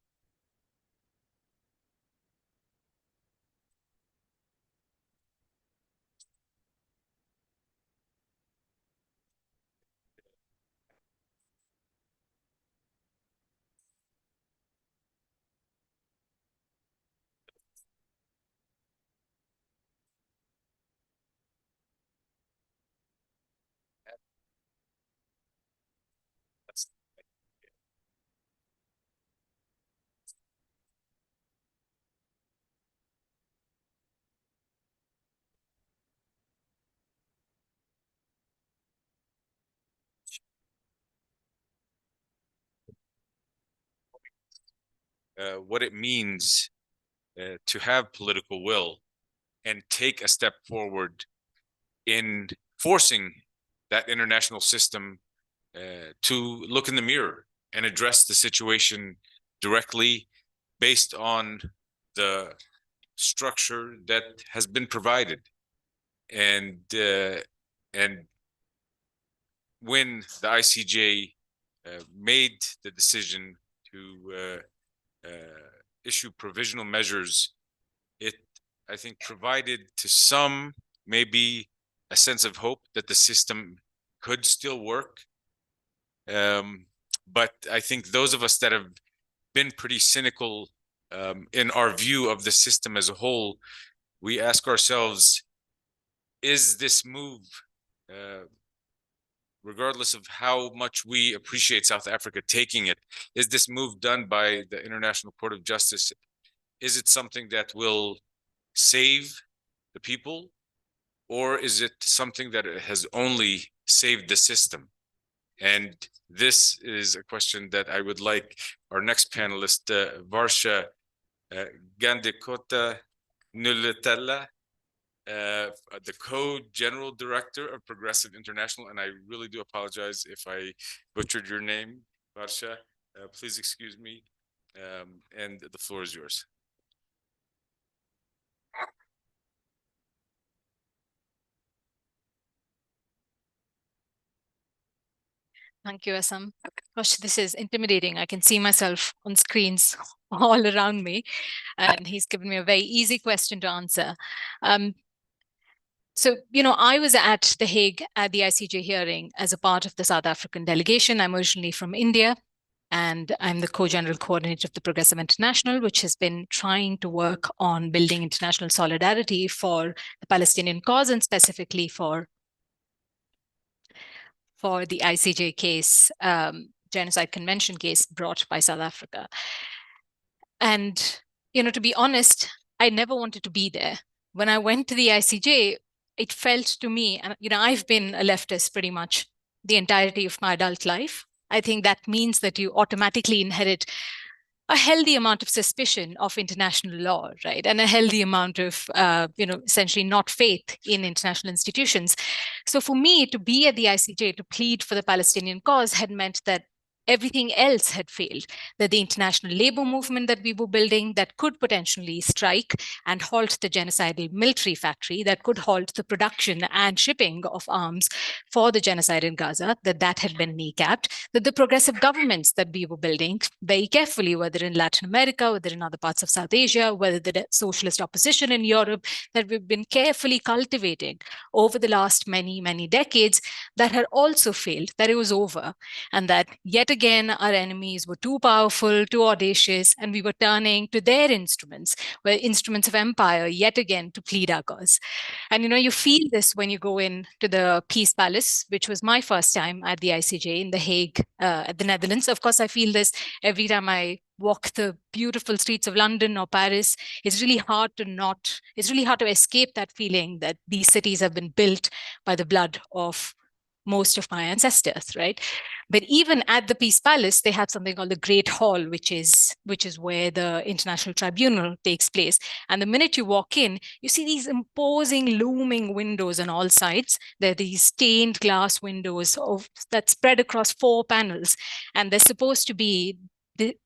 What it means to have political will and take a step forward in forcing that international system to look in the mirror and address the situation directly based on the structure that has been provided. And when the ICJ made the decision to issue provisional measures, it, I think, provided to some maybe a sense of hope that the system could still work. But I think those of us that have been pretty cynical in our view of the system as a whole, we ask ourselves, is this move, regardless of how much we appreciate South Africa taking it, is this move done by the International Court of Justice? Is it something that will save the people, or is it something that has only saved the system? And this is a question that I would like our next panelist, Varsha Gandikota Nuletella, the co-general director of Progressive International, and I really do apologize if I butchered your name, Varsha. Please excuse me, and the floor is yours. Thank you, Assam. Gosh, this is intimidating. I can see myself on screens all around me, and he's given me a very easy question to answer. So, I was at The Hague at the ICJ hearing as a part of the South African delegation. I'm originally from India, and I'm the co-general coordinator of the Progressive International, which has been trying to work on building international solidarity for the Palestinian cause, and specifically for the ICJ case, Genocide Convention case brought by South Africa. And to be honest, I never wanted to be there. When I went to the ICJ, it felt to me, and I've been a leftist pretty much the entirety of my adult life. I think that means that you automatically inherit a healthy amount of suspicion of international law, right? And a healthy amount of, essentially not faith in international institutions. So for me to be at the ICJ to plead for the Palestinian cause had meant that everything else had failed, that the international labor movement that we were building that could potentially strike and halt the genocidal military factory, that could halt the production and shipping of arms for the genocide in Gaza, that had been kneecapped, that the progressive governments that we were building very carefully, whether in Latin America, whether in other parts of South Asia, whether the socialist opposition in Europe, that we've been carefully cultivating over the last many, many decades, that had also failed, that it was over, and that yet again, our enemies were too powerful, too audacious, and we were turning to their instruments, were instruments of empire, yet again, to plead our cause. And you feel this when you go into the Peace Palace, which was my first time at the ICJ in The Hague, at the Netherlands. Of course, I feel this every time I walk the beautiful streets of London or Paris. It's really hard to escape that feeling that these cities have been built by the blood of most of my ancestors, right? But even at the Peace Palace, they have something called the Great Hall, which is where the International Tribunal takes place. And the minute you walk in, you see these imposing, looming windows on all sides. There are these stained glass windows that spread across 4 panels, and they're supposed to be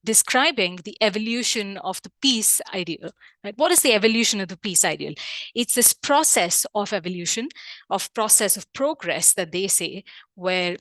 describing the evolution of the peace ideal. Right? What is the evolution of the peace ideal? It's this process of evolution, process of progress that they say, where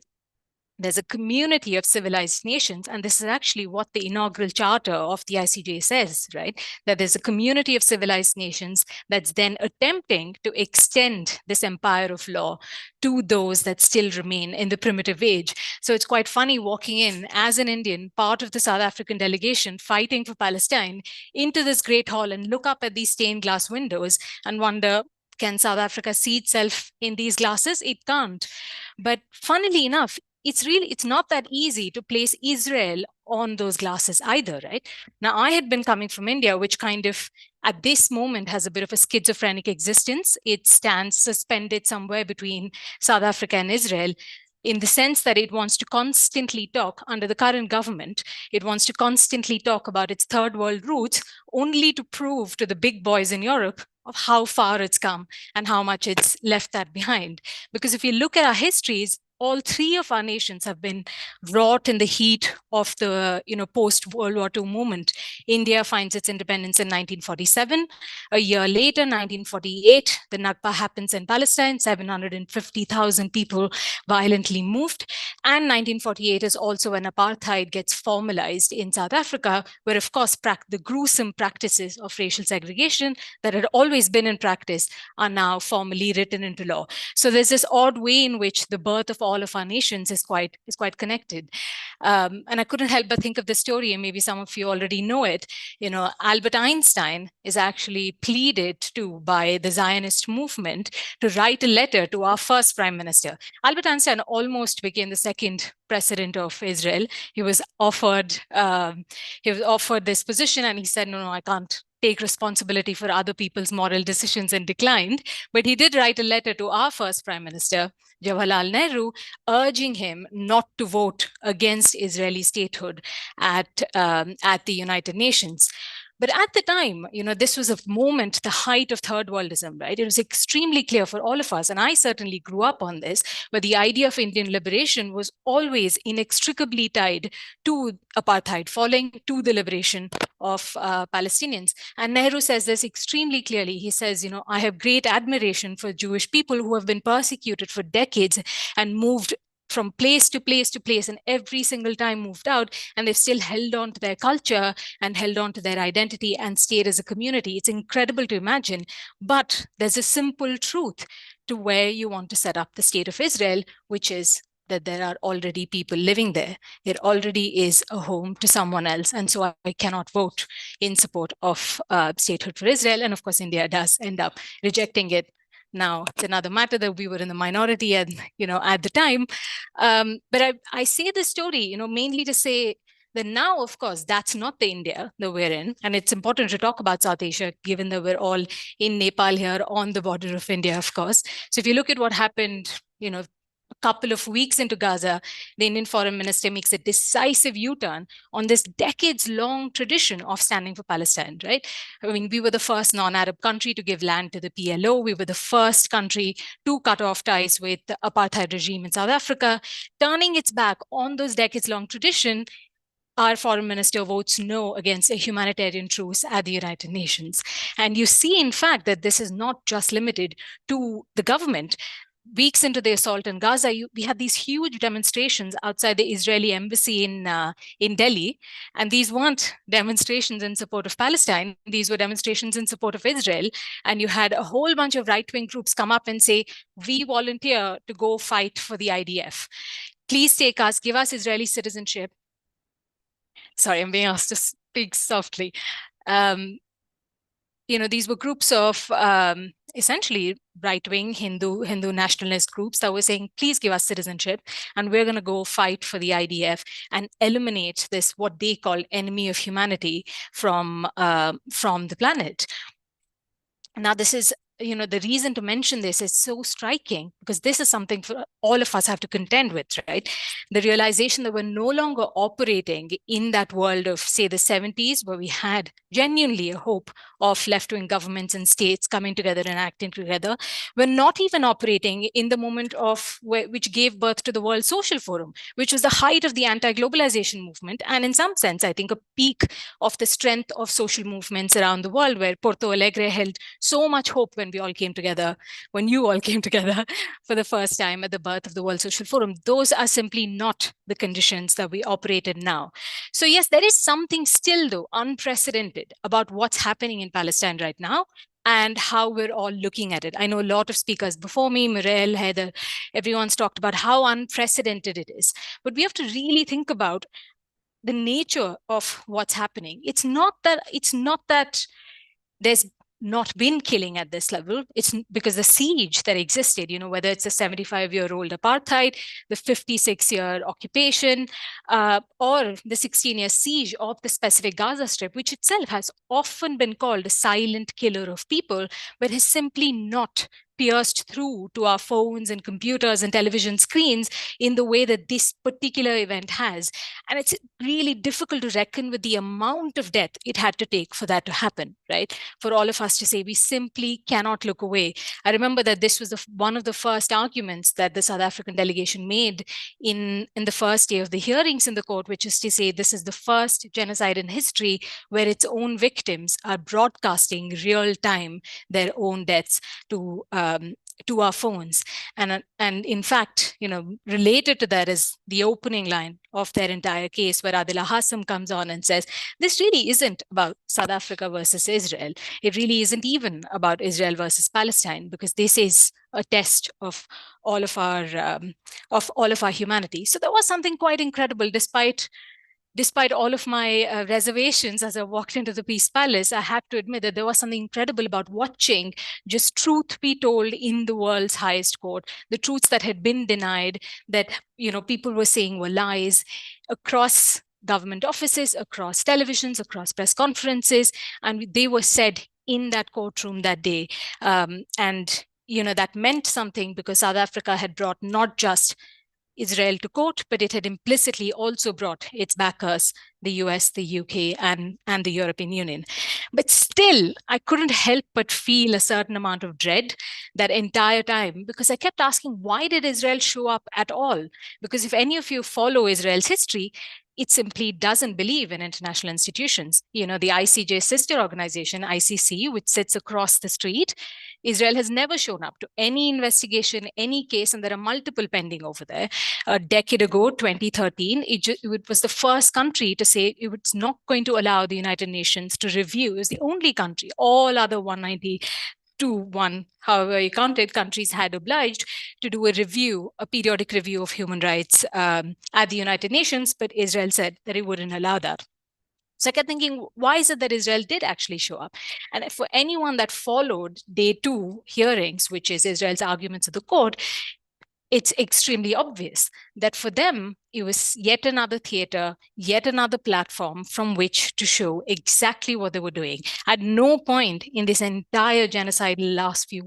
there's a community of civilized nations, and this is actually what the inaugural charter of the ICJ says, right? That there's a community of civilized nations that's then attempting to extend this empire of law to those that still remain in the primitive age. So it's quite funny walking in as an Indian, part of the South African delegation fighting for Palestine, into this great hall and look up at these stained glass windows and wonder, can South Africa see itself in these glasses? It can't. But funnily enough, it's not that easy to place Israel on those glasses either, right? Now, I had been coming from India, which kind of at this moment has a bit of a schizophrenic existence. It stands suspended somewhere between South Africa and Israel, in the sense that it wants to constantly talk, under the current government, it wants to constantly talk about its third world roots, only to prove to the big boys in Europe of how far it's come and how much it's left that behind. Because if you look at our histories, all 3 of our nations have been wrought in the heat of the post-World War II movement. India finds its independence in 1947. A year later, 1948, the Nakba happens in Palestine. 750,000 people violently moved. And 1948 is also when apartheid gets formalized in South Africa, where, of course, the gruesome practices of racial segregation that had always been in practice are now formally written into law. So there's this odd way in which the birth of all of our nations is quite connected. And I couldn't help but think of the story, and maybe some of you already know it. Albert Einstein is actually pleaded to by the Zionist movement to write a letter to our first prime minister. Albert Einstein almost became the second president of Israel. He was offered this position, and he said, no, I can't take responsibility for other people's moral decisions, and declined. But he did write a letter to our first prime minister, Jawaharlal Nehru, urging him not to vote against Israeli statehood at the United Nations. But at the time, this was a moment, the height of third worldism, right? It was extremely clear for all of us, and I certainly grew up on this, where the idea of Indian liberation was always inextricably tied to apartheid falling, to the liberation of Palestinians. And Nehru says this extremely clearly. He says, I have great admiration for Jewish people who have been persecuted for decades and moved from place to place to place, and every single time moved out, and they've still held on to their culture and held on to their identity and stayed as a community. It's incredible to imagine, but there's a simple truth to where you want to set up the state of Israel, which is that there are already people living there. There already is a home to someone else. And so I cannot vote in support of statehood for Israel. And of course, India does end up rejecting it. Now, it's another matter that we were in the minority at the time. But I say this story, mainly to say Then now, of course, that's not the India that we're in. And it's important to talk about South Asia, given that we're all in Nepal here on the border of India, of course. So if you look at what happened, a couple of weeks into Gaza, the Indian foreign minister makes a decisive U-turn on this decades-long tradition of standing for Palestine, right? I mean, we were the first non-Arab country to give land to the PLO. We were the first country to cut off ties with the apartheid regime in South Africa. Turning its back on those decades-long tradition, our foreign minister votes no against a humanitarian truce at the United Nations. And you see, in fact, that this is not just limited to the government. Weeks into the assault in Gaza, we had these huge demonstrations outside the Israeli embassy in Delhi. And these weren't demonstrations in support of Palestine. These were demonstrations in support of Israel. And you had a whole bunch of right-wing groups come up and say, we volunteer to go fight for the IDF. Please take us, give us Israeli citizenship. Sorry, I'm being asked to speak softly. These were groups of essentially right-wing Hindu nationalist groups that were saying, please give us citizenship, and we're going to go fight for the IDF and eliminate this, what they call enemy of humanity from the planet. Now, this is, the reason to mention this is so striking because this is something for all of us have to contend with, right? The realization that we're no longer operating in that world of, say, the 70s, where we had genuinely a hope of left-wing governments and states coming together and acting together. We're not even operating in the moment of which gave birth to the World Social Forum, which was the height of the anti-globalization movement. And in some sense, I think a peak of the strength of social movements around the world, where Porto Alegre held so much hope when you all came together for the first time at the birth of the World Social Forum. Those are simply not the conditions that we operate in now. So yes, there is something still, though, unprecedented about what's happening in Palestine right now and how we're all looking at it. I know a lot of speakers before me, Muriel, Heather, everyone's talked about how unprecedented it is. But we have to really think about the nature of what's happening. It's not that there's not been killing at this level. It's because the siege that existed, whether it's the 75-year-old apartheid, the 56-year occupation, or the 16-year siege of the specific Gaza Strip, which itself has often been called a silent killer of people, but has simply not pierced through to our phones and computers and television screens in the way that this particular event has. And it's really difficult to reckon with the amount of death it had to take for that to happen, right? For all of us to say, we simply cannot look away. I remember that this was one of the first arguments that the South African delegation made in the first day of the hearings in the court, which is to say this is the first genocide in history where its own victims are broadcasting real time their own deaths to our phones. And in fact, related to that is the opening line of their entire case, where Adila Hassan comes on and says, this really isn't about South Africa versus Israel. It really isn't even about Israel versus Palestine, because this is a test of all of our humanity. So there was something quite incredible, despite all of my reservations as I walked into the Peace Palace. I have to admit that there was something incredible about watching just truth be told in the world's highest court, the truths that had been denied, that people were saying were lies, across government offices, across televisions, across press conferences, and they were said in that courtroom that day. And that meant something, because South Africa had brought not just Israel to court, but it had implicitly also brought its backers, the US, the UK, and the European Union. But still, I couldn't help but feel a certain amount of dread that entire time, because I kept asking, why did Israel show up at all? Because if any of you follow Israel's history, it simply doesn't believe in international institutions. The ICJ sister organization, ICC, which sits across the street, Israel has never shown up to any investigation, any case, and there are multiple pending over there. A decade ago, 2013, it was the first country to say it was not going to allow the United Nations to review. It was the only country. All other 192, however you counted, countries had obliged to do a periodic review of human rights at the United Nations, but Israel said that it wouldn't allow that. So I kept thinking, why is it that Israel did actually show up? And for anyone that followed day 2 hearings, which is Israel's arguments at the court, it's extremely obvious that for them, it was yet another theater, yet another platform from which to show exactly what they were doing. At no point in this entire genocide last few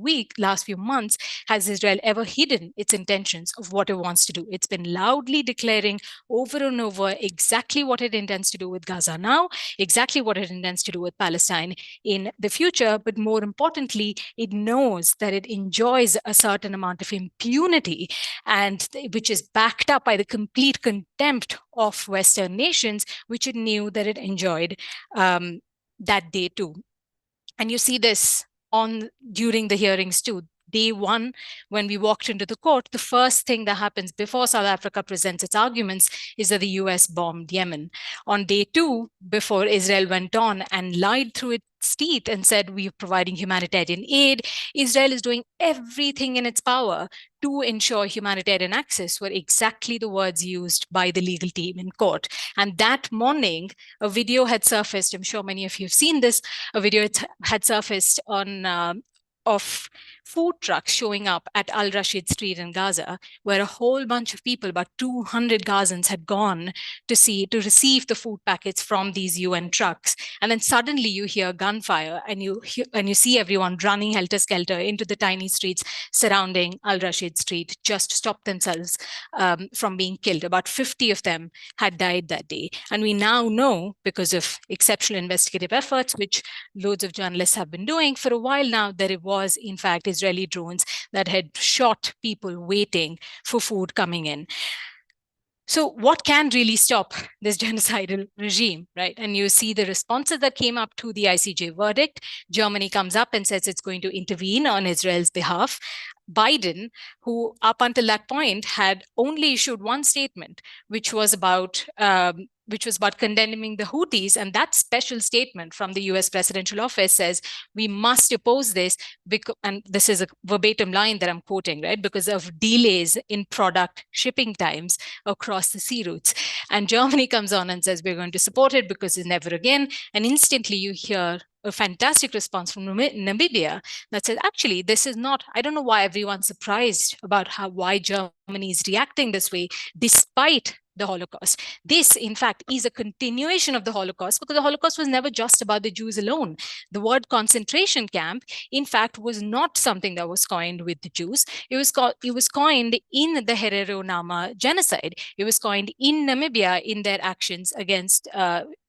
months, has Israel ever hidden its intentions of what it wants to do. It's been loudly declaring over and over exactly what it intends to do with Gaza now, exactly what it intends to do with Palestine in the future, but more importantly, it knows that it enjoys a certain amount of impunity, and which is backed up by the complete contempt of Western nations, which it knew that it enjoyed that day too. And you see this during the hearings too. Day one, when we walked into the court, the first thing that happens before South Africa presents its arguments is that the US bombed Yemen. On day two, before Israel went on and lied through its teeth and said, we're providing humanitarian aid, Israel is doing everything in its power to ensure humanitarian access, were exactly the words used by the legal team in court. And that morning, a video had surfaced. I'm sure many of you have seen this. A video had surfaced of food trucks showing up at Al Rashid Street in Gaza, where a whole bunch of people, about 200 Gazans, had gone to receive the food packets from these UN trucks. And then suddenly you hear gunfire, and you see everyone running helter-skelter into the tiny streets surrounding Al Rashid Street just to stop themselves from being killed. About 50 of them had died that day. And we now know, because of exceptional investigative efforts, which loads of journalists have been doing for a while now, that it was in fact Israeli drones that had shot people waiting for food coming in. So what can really stop this genocidal regime, right? And you see the responses that came up to the ICJ verdict. Germany comes up and says it's going to intervene on Israel's behalf. Biden, who up until that point had only issued one statement, which was about condemning the Houthis, and that special statement from the US presidential office says we must oppose this, and this is a verbatim line that I'm quoting, right? Because of delays in product shipping times across the sea routes. And Germany comes on and says we're going to support it because it's never again. And instantly you hear a fantastic response from Namibia that says, actually, this is not, I don't know why everyone's surprised about why Germany is reacting this way, despite the Holocaust. This, in fact, is a continuation of the Holocaust, because the Holocaust was never just about the Jews alone. The word concentration camp, in fact, was not something that was coined with the Jews. It was coined in the Herero-Nama genocide. It was coined in Namibia in their actions against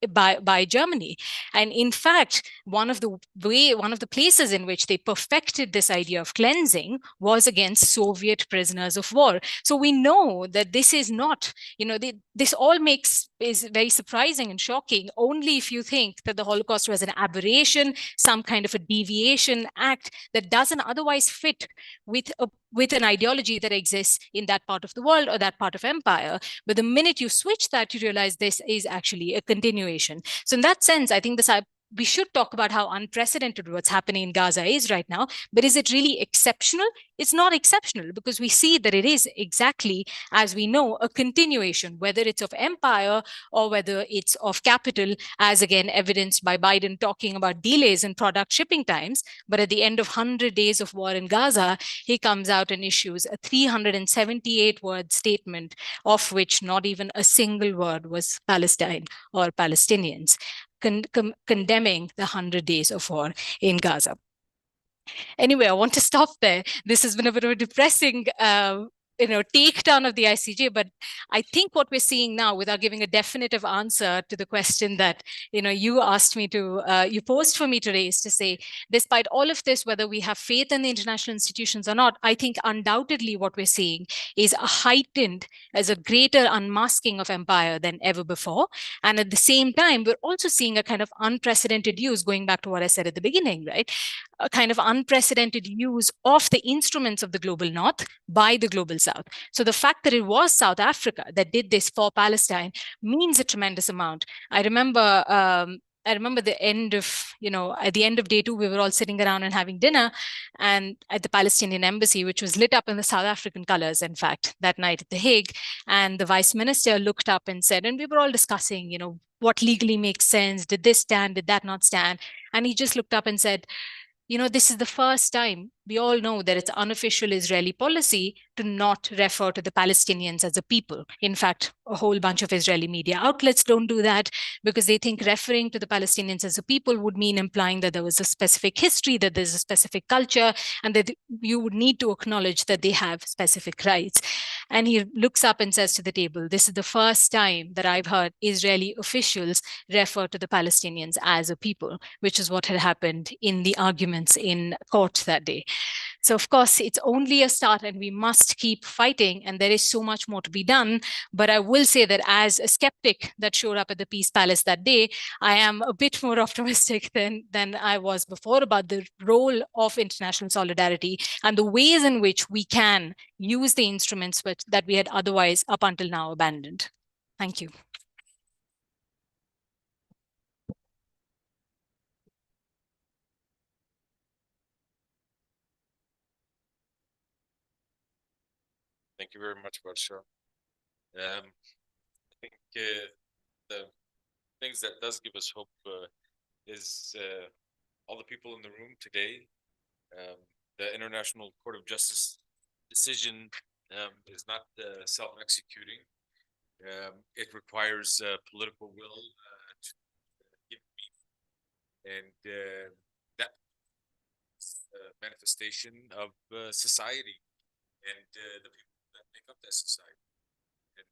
by Germany. And in fact, one of the places in which they perfected this idea of cleansing was against Soviet prisoners of war. So we know that this is not, this all is very surprising and shocking only if you think that the Holocaust was an aberration, some kind of a deviation act that doesn't otherwise fit with an ideology that exists in that part of the world or that part of empire. But the minute you switch that, you realize this is actually a continuation. So in that sense, I think we should talk about how unprecedented what's happening in Gaza is right now, but is it really exceptional? It's not exceptional, because we see that it is exactly, as we know, a continuation, whether it's of empire or whether it's of capital, as again evidenced by Biden talking about delays in product shipping times. But at the end of 100 days of war in Gaza, he comes out and issues a 378-word statement, of which not even a single word was Palestine or Palestinians, condemning the 100 days of war in Gaza. Anyway, I want to stop there. This has been a bit of a depressing takedown of the ICJ, but I think what we're seeing now, without giving a definitive answer to the question that you asked me to, you posed for me today, is to say, despite all of this, whether we have faith in the international institutions or not, I think undoubtedly what we're seeing is a greater unmasking of empire than ever before. And at the same time, we're also seeing a kind of unprecedented use, going back to what I said at the beginning, right? A kind of unprecedented use of the instruments of the global north by the global south. So the fact that it was South Africa that did this for Palestine means a tremendous amount. I remember the end of, at the end of day two, we were all sitting around and having dinner, and at the Palestinian embassy, which was lit up in the South African colors, in fact, that night at The Hague. And the vice minister looked up and said, and we were all discussing, what legally makes sense. Did this stand? Did that not stand? And he just looked up and said, this is the first time we all know that it's unofficial Israeli policy to not refer to the Palestinians as a people. In fact, a whole bunch of Israeli media outlets don't do that because they think referring to the Palestinians as a people would mean implying that there was a specific history, that there's a specific culture, and that you would need to acknowledge that they have specific rights. And he looks up and says to the table, this is the first time that I've heard Israeli officials refer to the Palestinians as a people, which is what had happened in the arguments in court that day. So of course, it's only a start and we must keep fighting, and there is so much more to be done. But I will say that as a skeptic that showed up at the Peace Palace that day, I am a bit more optimistic than I was before about the role of international solidarity and the ways in which we can use the instruments that we had otherwise up until now abandoned. Thank you. Thank you very much, Barsha. I think the things that does give us hope is all the people in the room today. The International Court of Justice decision is not self-executing. It requires political will to give meaning, and that manifestation of society and the people that make up that society. And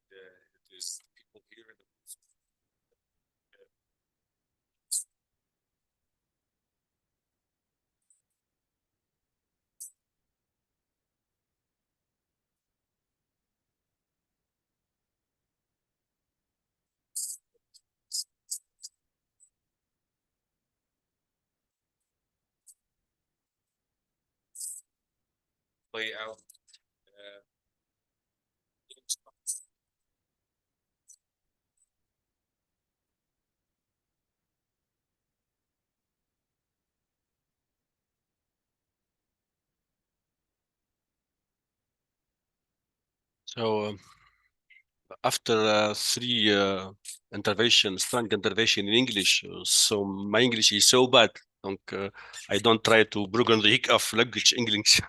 there's people here in the play out. So after three strong intervention in English, so my English is so bad. Donc, I don't try to broken the hick of language English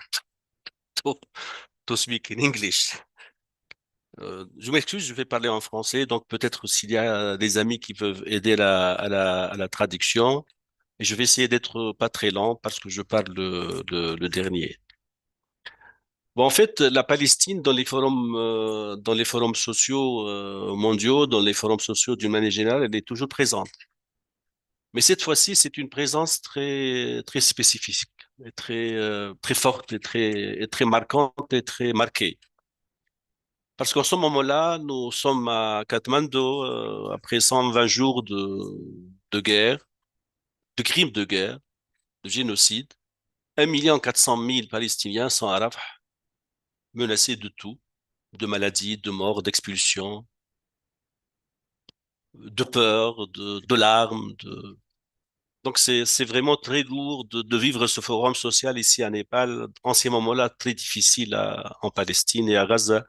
to speak in English. Je m'excuse, je vais parler en français, donc peut-être s'il y a des amis qui peuvent aider à la traduction. Et je vais essayer d'être pas très lent parce que je parle le dernier. Bon, en fait, la Palestine, dans les forums sociaux mondiaux, dans les forums sociaux d'une manière générale, elle est toujours présente. Mais cette fois-ci, c'est une présence très spécifique, et très forte, et très marquante et très marquée. Parce qu'en ce moment-là, nous sommes à Katmandou, après 120 jours de guerre, de crimes de guerre, de génocide. 1,4 million Palestiniens sont à Rafah, menacés de tout, de maladies, de morts, d'expulsions, de peur, de larmes. Donc c'est vraiment très lourd de vivre ce forum social ici à Népal, en ces moments-là très difficiles en Palestine et à Gaza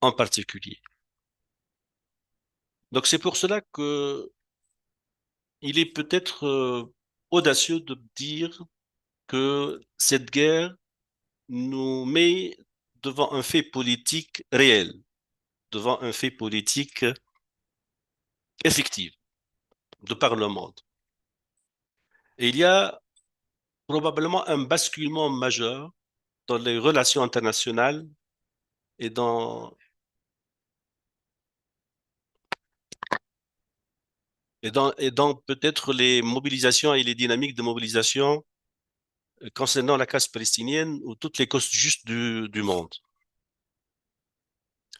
en particulier. Donc c'est pour cela que il est peut-être audacieux de dire que cette guerre nous met devant un fait politique réel, devant un fait politique effectif de par le monde. Et il y a probablement un basculement majeur dans les relations internationales et dans peut-être les mobilisations et les dynamiques de mobilisation concernant la cause palestinienne ou toutes les causes justes du monde.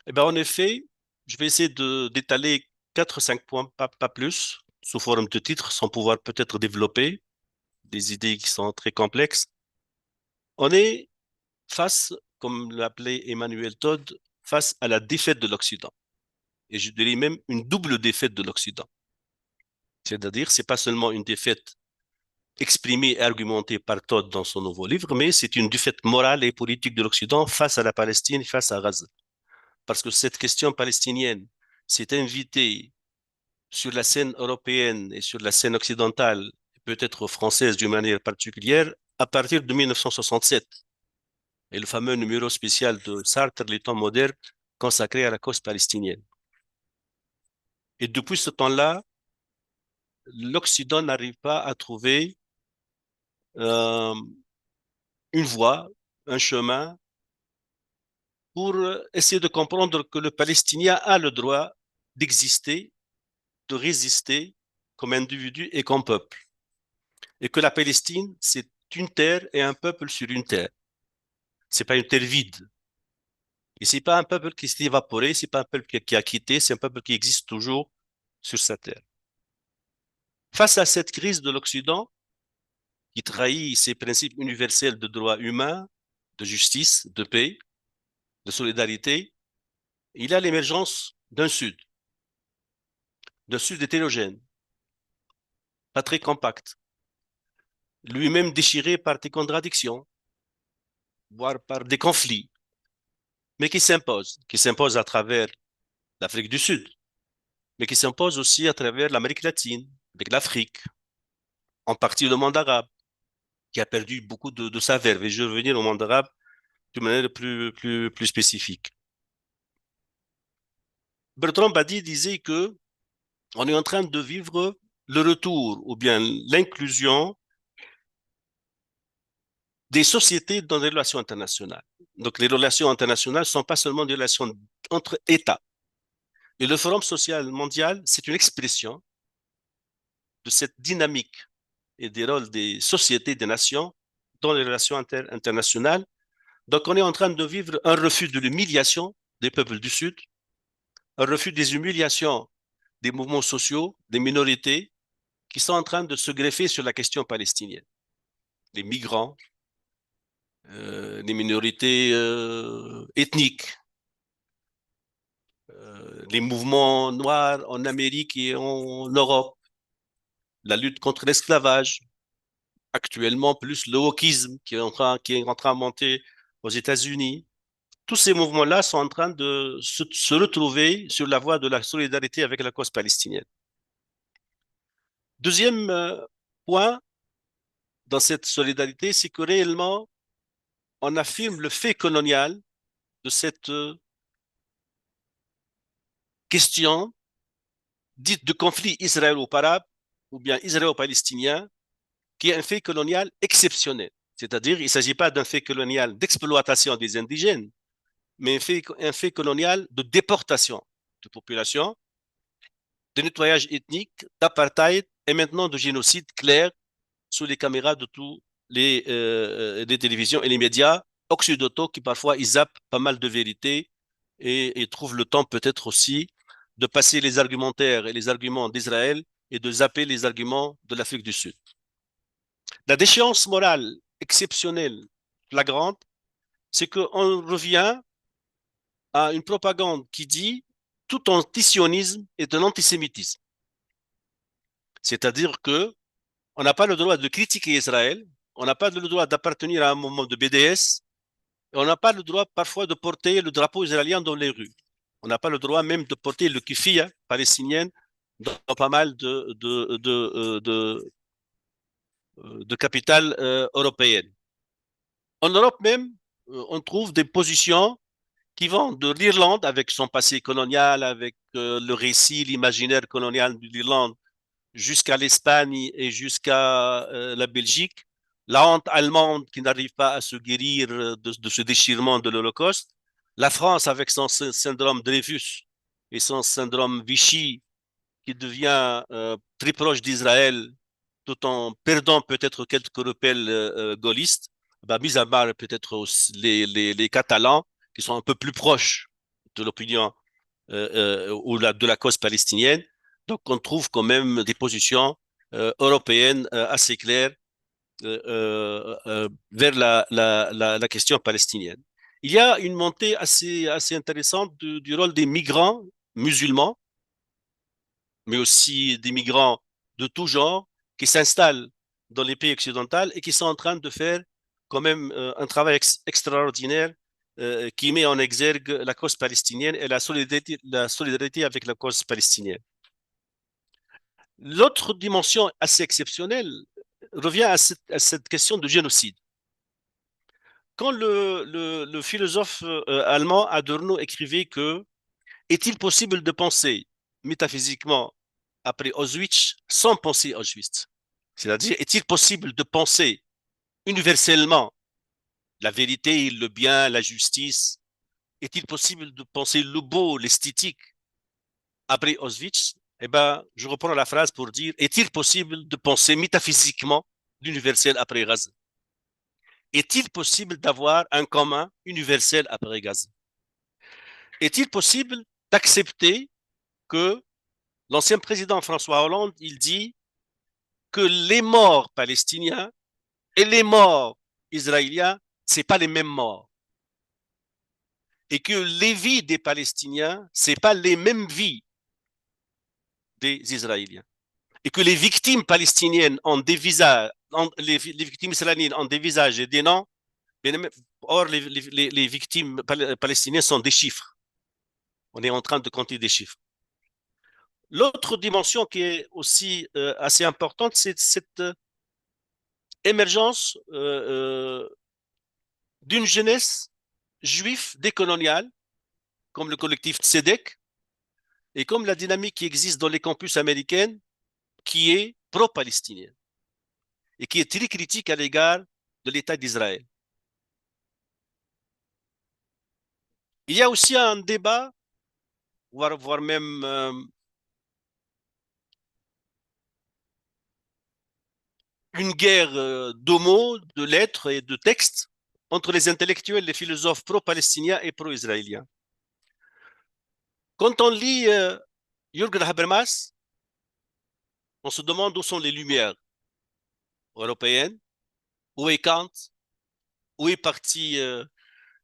Eh bien, en effet, je vais essayer d'étaler 4-5 points, pas plus, sous forme de titres, sans pouvoir peut-être développer des idées qui sont très complexes. On est face, comme l'appelait Emmanuel Todd, face à la défaite de l'Occident. Et je dirais même une double défaite de l'Occident. C'est-à-dire, c'est pas seulement une défaite exprimée et argumentée par Todd dans son nouveau livre, mais c'est une défaite morale et politique de l'Occident face à la Palestine, face à Gaza. Parce que cette question palestinienne s'est invitée sur la scène européenne et sur la scène occidentale, peut-être française d'une manière particulière, à partir de 1967 et le fameux numéro spécial de Sartre, Les temps modernes, consacré à la cause palestinienne. Et depuis ce temps-là, l'Occident n'arrive pas à trouver une voie, un chemin pour essayer de comprendre que le Palestinien a le droit d'exister, de résister comme individu et comme peuple. Et que la Palestine, c'est une terre et un peuple sur une terre. C'est pas une terre vide. Et c'est pas un peuple qui s'est évaporé, c'est pas un peuple qui a quitté, c'est un peuple qui existe toujours sur sa terre. Face à cette crise de l'Occident, qui trahit ses principes universels de droits humains, de justice, de paix, de solidarité, il y a l'émergence d'un Sud hétérogène, pas très compact, lui-même déchiré par des contradictions, voire par des conflits, mais qui s'impose à travers l'Afrique du Sud, mais qui s'impose aussi à travers l'Amérique latine, avec l'Afrique, en partie le monde arabe, qui a perdu beaucoup de sa verve. Et je vais revenir au monde arabe de manière plus spécifique. Bertrand Badi disait que on est en train de vivre le retour ou bien l'inclusion des sociétés dans les relations internationales. Donc, les relations internationales ne sont pas seulement des relations entre États. Et le Forum social mondial, c'est une expression de cette dynamique et des rôles des sociétés, des nations dans les relations internationales. Donc, on est en train de vivre un refus de l'humiliation des peuples du Sud, un refus des humiliations des mouvements sociaux, des minorités qui sont en train de se greffer sur la question palestinienne. Les migrants, les minorités ethniques, les mouvements noirs en Amérique et en Europe, la lutte contre l'esclavage, actuellement plus le wokisme qui est en train de monter aux États-Unis. Tous ces mouvements-là sont en train de se retrouver sur la voie de la solidarité avec la cause palestinienne. Deuxième point dans cette solidarité, c'est que réellement, on affirme le fait colonial de cette question dite de conflit israélo-arabe ou bien israélo-palestinien, qui est un fait colonial exceptionnel. C'est-à-dire, il ne s'agit pas d'un fait colonial d'exploitation des indigènes, mais un fait colonial de déportation de populations, de nettoyage ethnique, d'apartheid et maintenant de génocide clair sous les caméras de tous les télévisions et les médias occidentaux qui parfois ils zappent pas mal de vérités et trouvent le temps peut-être aussi de passer les argumentaires et les arguments d'Israël et de zapper les arguments de l'Afrique du Sud. La déchéance morale exceptionnelle, flagrante, c'est qu'on revient à une propagande qui dit tout antisionisme est un antisémitisme. C'est-à-dire que on n'a pas le droit de critiquer Israël, on n'a pas le droit d'appartenir à un mouvement de BDS, et on n'a pas le droit parfois de porter le drapeau israélien dans les rues. On n'a pas le droit même de porter le kifia palestinien dans pas mal de capitales européennes. En Europe même, on trouve des positions qui vont de l'Irlande avec son passé colonial, avec le récit, l'imaginaire colonial de l'Irlande, jusqu'à l'Espagne et jusqu'à la Belgique, la honte allemande qui n'arrive pas à se guérir de ce déchirement de l'Holocauste, la France avec son syndrome Dreyfus et son syndrome Vichy qui devient très proche d'Israël tout en perdant peut-être quelques repères gaullistes, bah, mis à part peut-être les Catalans qui sont un peu plus proches de l'opinion ou de la cause palestinienne. Donc, on trouve quand même des positions européennes assez claires vers la question palestinienne. Il y a une montée assez intéressante du rôle des migrants musulmans, mais aussi des migrants de tout genre qui s'installent dans les pays occidentaux et qui sont en train de faire quand même un travail extraordinaire qui met en exergue la cause palestinienne et la solidarité avec la cause palestinienne. L'autre dimension assez exceptionnelle revient à cette question de génocide. Quand le philosophe allemand Adorno écrivait que est-il possible de penser métaphysiquement après Auschwitz sans penser Auschwitz? C'est-à-dire, est-il possible de penser universellement la vérité, le bien, la justice? Est-il possible de penser le beau, l'esthétique après Auschwitz? Eh ben, je reprends la phrase pour dire, est-il possible de penser métaphysiquement l'universel après Gaza? Est-il possible d'avoir un commun universel après Gaza? Est-il possible d'accepter que l'ancien président François Hollande, il dit que les morts palestiniens et les morts israéliens, ce n'est pas les mêmes morts. Et que les vies des Palestiniens, ce n'est pas les mêmes vies des Israéliens. Et que les victimes palestiniennes ont des visages, les victimes israéliennes ont des visages et des noms. Or, les victimes palestiniennes sont des chiffres. On est en train de compter des chiffres. L'autre dimension qui est aussi assez importante, c'est cette émergence d'une jeunesse juive décoloniale, comme le collectif Tzedek, et comme la dynamique qui existe dans les campus américains, qui est pro-palestinienne et qui est très critique à l'égard de l'État d'Israël. Il y a aussi un débat, voire même une guerre de mots, de lettres et de textes entre les intellectuels, les philosophes pro-palestiniens et pro-israéliens. Quand on lit Jürgen Habermas, on se demande où sont les lumières européennes, où est Kant, où est parti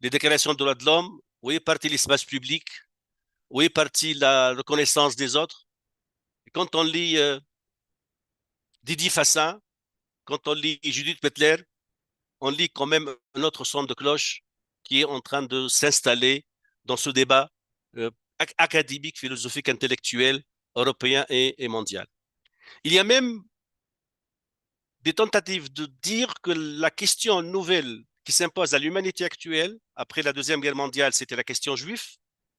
les déclarations de droits de l'homme, où est parti l'espace public, où est partie la reconnaissance des autres. Et quand on lit Didier Fassin, quand on lit Judith Butler, on lit quand même un autre son de cloche qui est en train de s'installer dans ce débat académique, philosophique, intellectuel, européen et mondial. Il y a même des tentatives de dire que la question nouvelle qui s'impose à l'humanité actuelle, après la Deuxième Guerre mondiale, c'était la question juive,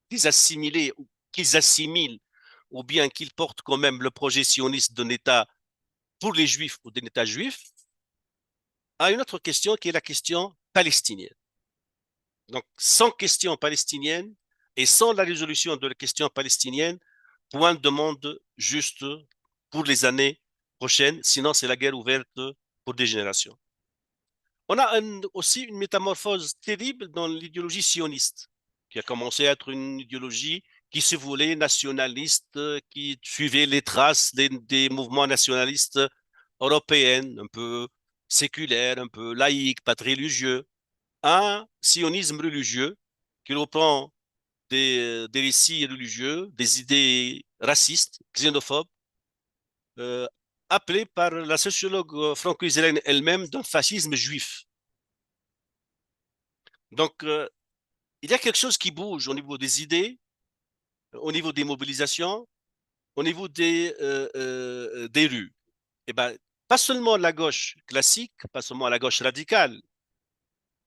qu'ils assimilent ou bien qu'ils portent quand même le projet sioniste d'un État pour les Juifs ou d'un État juif, à une autre question qui est la question palestinienne. Donc, sans question palestinienne et sans la résolution de la question palestinienne, point de monde juste pour les années prochaines, sinon c'est la guerre ouverte pour des générations. On a aussi une métamorphose terrible dans l'idéologie sioniste, qui a commencé à être une idéologie qui se voulait nationaliste, qui suivait les traces des mouvements nationalistes européens, un peu séculaires, un peu laïques, pas très religieux. Un sionisme religieux qui reprend des récits religieux, des idées racistes, xénophobes, appelé par la sociologue franco-israélienne elle-même d'un fascisme juif. Donc, il y a quelque chose qui bouge au niveau des idées, au niveau des mobilisations, au niveau des rues. Et ben, pas seulement la gauche classique, pas seulement la gauche radicale,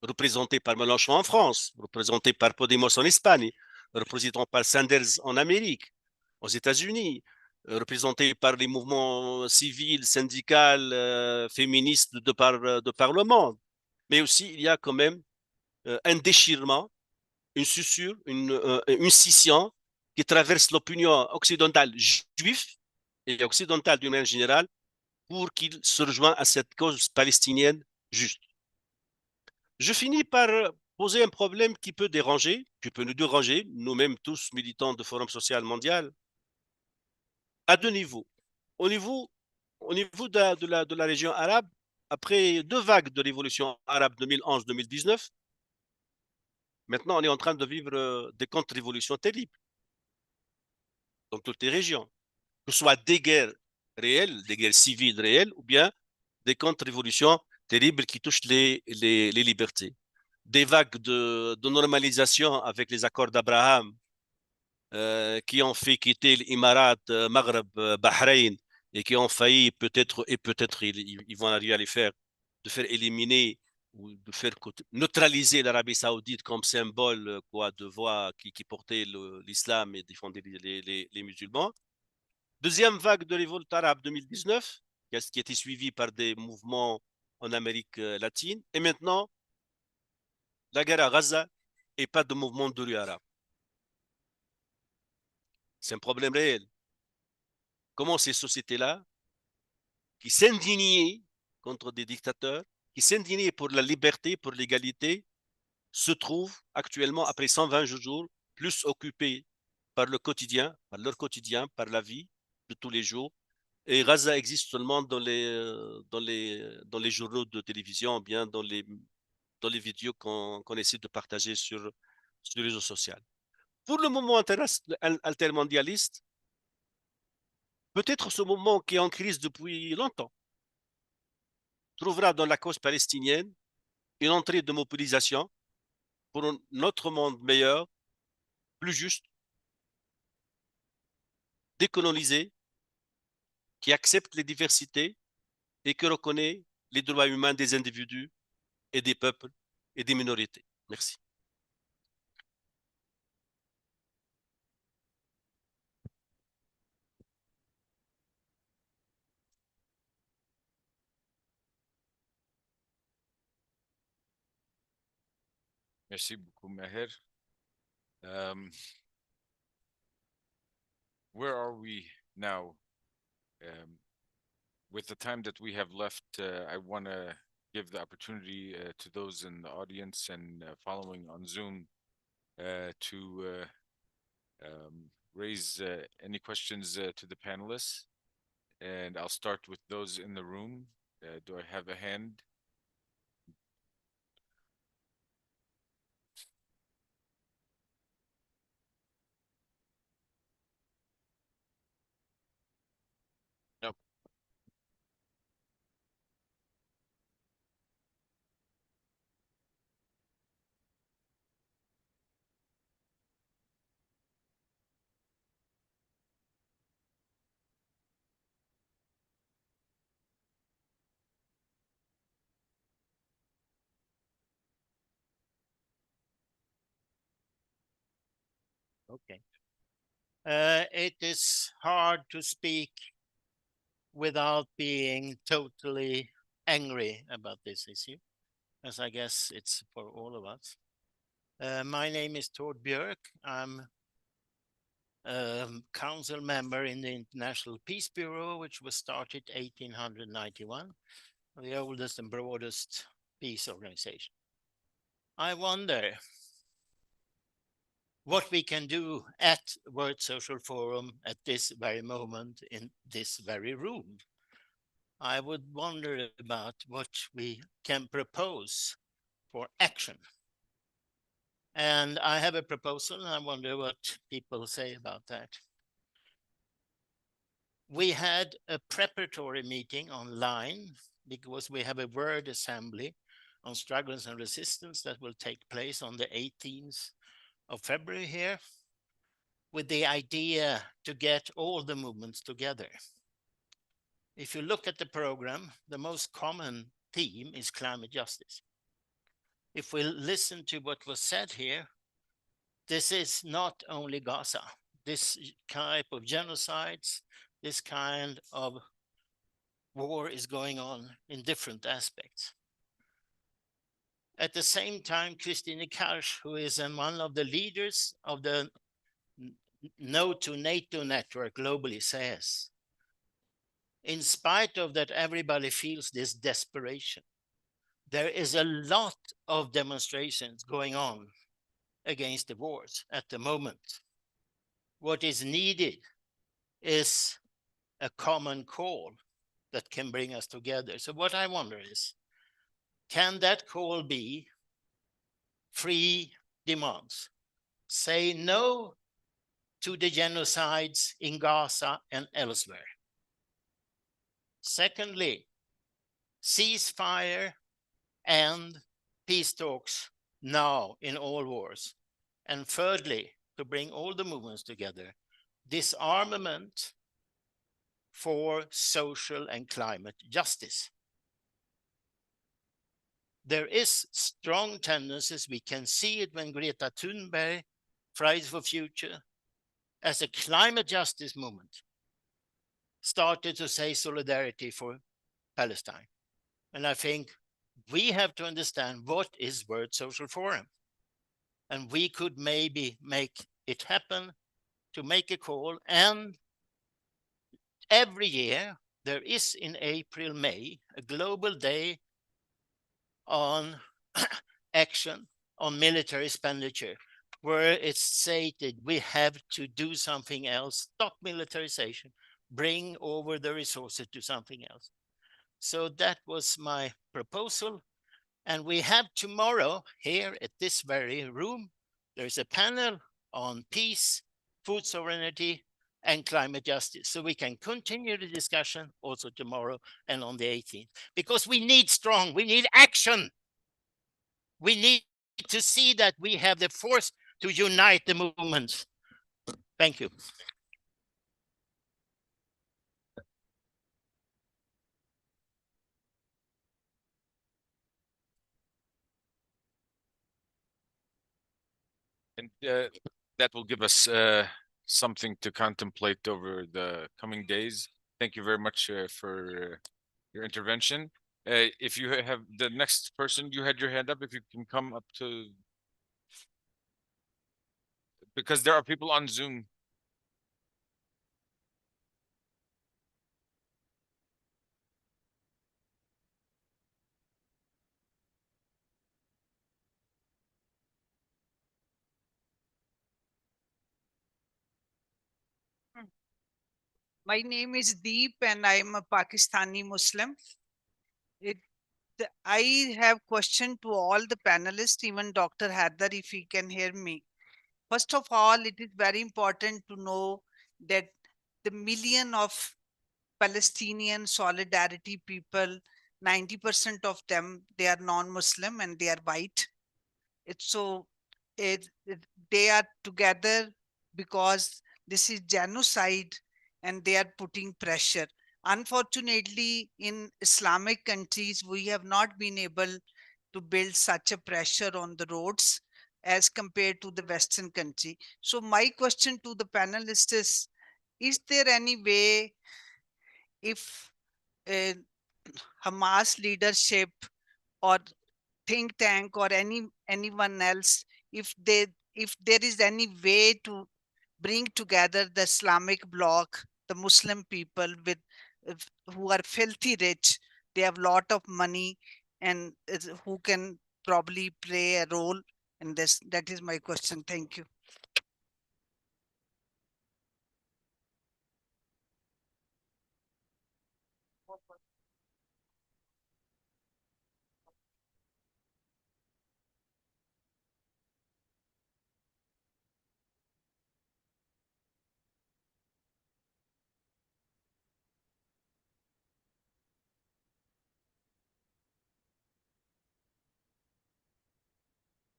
représentée par Mélenchon en France, représentée par Podemos en Espagne, représentée par Sanders en Amérique, aux États-Unis, représentée par les mouvements civils, syndicaux, féministes de par le monde. Mais aussi, il y a quand même un déchirement, une scission, une scission qui traverse l'opinion occidentale juive et occidentale d'une manière générale pour qu'il se rejoigne à cette cause palestinienne juste. Je finis par poser un problème qui peut déranger, qui peut nous déranger, nous-mêmes tous militants de Forum social mondial, à deux niveaux. Au niveau de la région arabe, après deux vagues de révolution arabe 2011-2019, maintenant on est en train de vivre des contre-révolutions terribles dans toutes les régions, que ce soit des guerres réelles, des guerres civiles réelles, ou bien des contre-révolutions terribles qui touchent les libertés. Des vagues de normalisation avec les accords d'Abraham qui ont fait quitter l'Émirat, Maghreb, Bahreïn et qui ont failli peut-être ils vont arriver à les faire, de faire éliminer ou de faire neutraliser l'Arabie Saoudite comme symbole quoi de voix qui portait l'islam et défendait les musulmans. Deuxième vague de révolte arabe 2019 qui a été suivie par des mouvements en Amérique latine, et maintenant la guerre à Gaza et pas de mouvement de rue arabe. C'est un problème réel. Comment ces sociétés-là, qui s'indignaient contre des dictateurs, qui s'indignaient pour la liberté, pour l'égalité, se trouvent actuellement, après 120 jours, plus occupés par le quotidien, par leur quotidien, par la vie de tous les jours. Et Gaza existe seulement dans les journaux de télévision, bien dans les vidéos qu'on essaie de partager sur les réseaux sociaux. Pour le mouvement altermondialiste, peut-être ce mouvement qui est en crise depuis longtemps trouvera dans la cause palestinienne une entrée de mobilisation pour un autre monde meilleur, plus juste, décolonisé, qui accepte les diversités et qui reconnaît les droits humains des individus et des peuples et des minorités. Merci. Merci beaucoup, Maher. Where are we now? With the time that we have left, I want to give the opportunity to those in the audience and following on Zoom to raise any questions to the panelists. And I'll start with those in the room. Do I have a hand? Nope. Okay. It is hard to speak without being totally angry about this issue, as I guess it's for all of us. My name is Tord Björk. I'm a council member in the International Peace Bureau, which was started 1891, the oldest and broadest peace organization. I wonder what we can do at World Social Forum at this very moment in this very room. I would wonder about what we can propose for action. And I have a proposal, and I wonder what people say about that. We had a preparatory meeting online because we have a word assembly on struggles and resistance that will take place on the 18th of February here, with the idea to get all the movements together. If you look at the program, the most common theme is climate justice. If we listen to what was said here, this is not only Gaza. This type of genocides, this kind of war is going on in different aspects. At the same time, Christine Karsch, who is one of the leaders of the No to NATO network globally, says, in spite of that, everybody feels this desperation. There is a lot of demonstrations going on against the wars at the moment. What is needed is a common call that can bring us together. So what I wonder is, can that call be free demands? Say no to the genocides in Gaza and elsewhere. Secondly, ceasefire and peace talks now in all wars. And thirdly, to bring all the movements together, disarmament, for social and climate justice. There is strong tendencies. We can see it when Greta Thunberg, Fridays for Future, as a climate justice movement, started to say solidarity for Palestine. And I think we have to understand what is World Social Forum. And we could maybe make it happen to make a call. And every year, there is in April, May, a global day on action on military expenditure, where it's stated we have to do something else, stop militarization, bring over the resources to something else. So that was my proposal. And we have tomorrow here at this very room, there's a panel on peace, food sovereignty, and climate justice. So we can continue the discussion also tomorrow and on the 18th, because we need we need action. We need to see that we have the force to unite the movements. Thank you. And that will give us something to contemplate over the coming days. Thank you very much for your intervention. If you have the next person, you had your hand up, if you can come up to, because there are people on Zoom. My name is Deep and I am a Pakistani Muslim. I have question to all the panelists, even Dr. Haidar, if he can hear me. First of all, it is very important to know that the million of Palestinian solidarity people, 90% of them, they are non-Muslim and they are white. They are together because this is genocide and they are putting pressure. Unfortunately, in Islamic countries, we have not been able to build such a pressure on the roads as compared to the Western country. So my question to the panelists is there any way if Hamas leadership or think tank or anyone else, if there is any way to bring together the Islamic bloc, the Muslim people with who are filthy rich, they have a lot of money and who can probably play a role in this? That is my question. Thank you.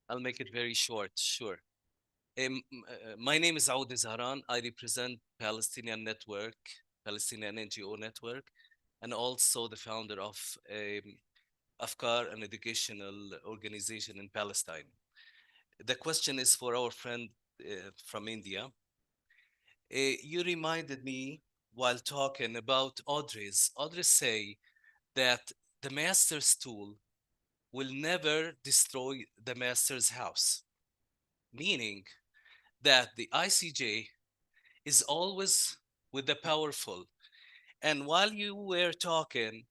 I'll make it very short, sure. My name is Aoud Zahran. I represent Palestinian Network, Palestinian NGO Network, and also the founder of Afkar, an educational organization in Palestine. The question is for our friend from India. You reminded me while talking about Audrey's. Audrey's say that the master's tool will never destroy the master's house, meaning that the ICJ is always with the powerful. And while you were talking,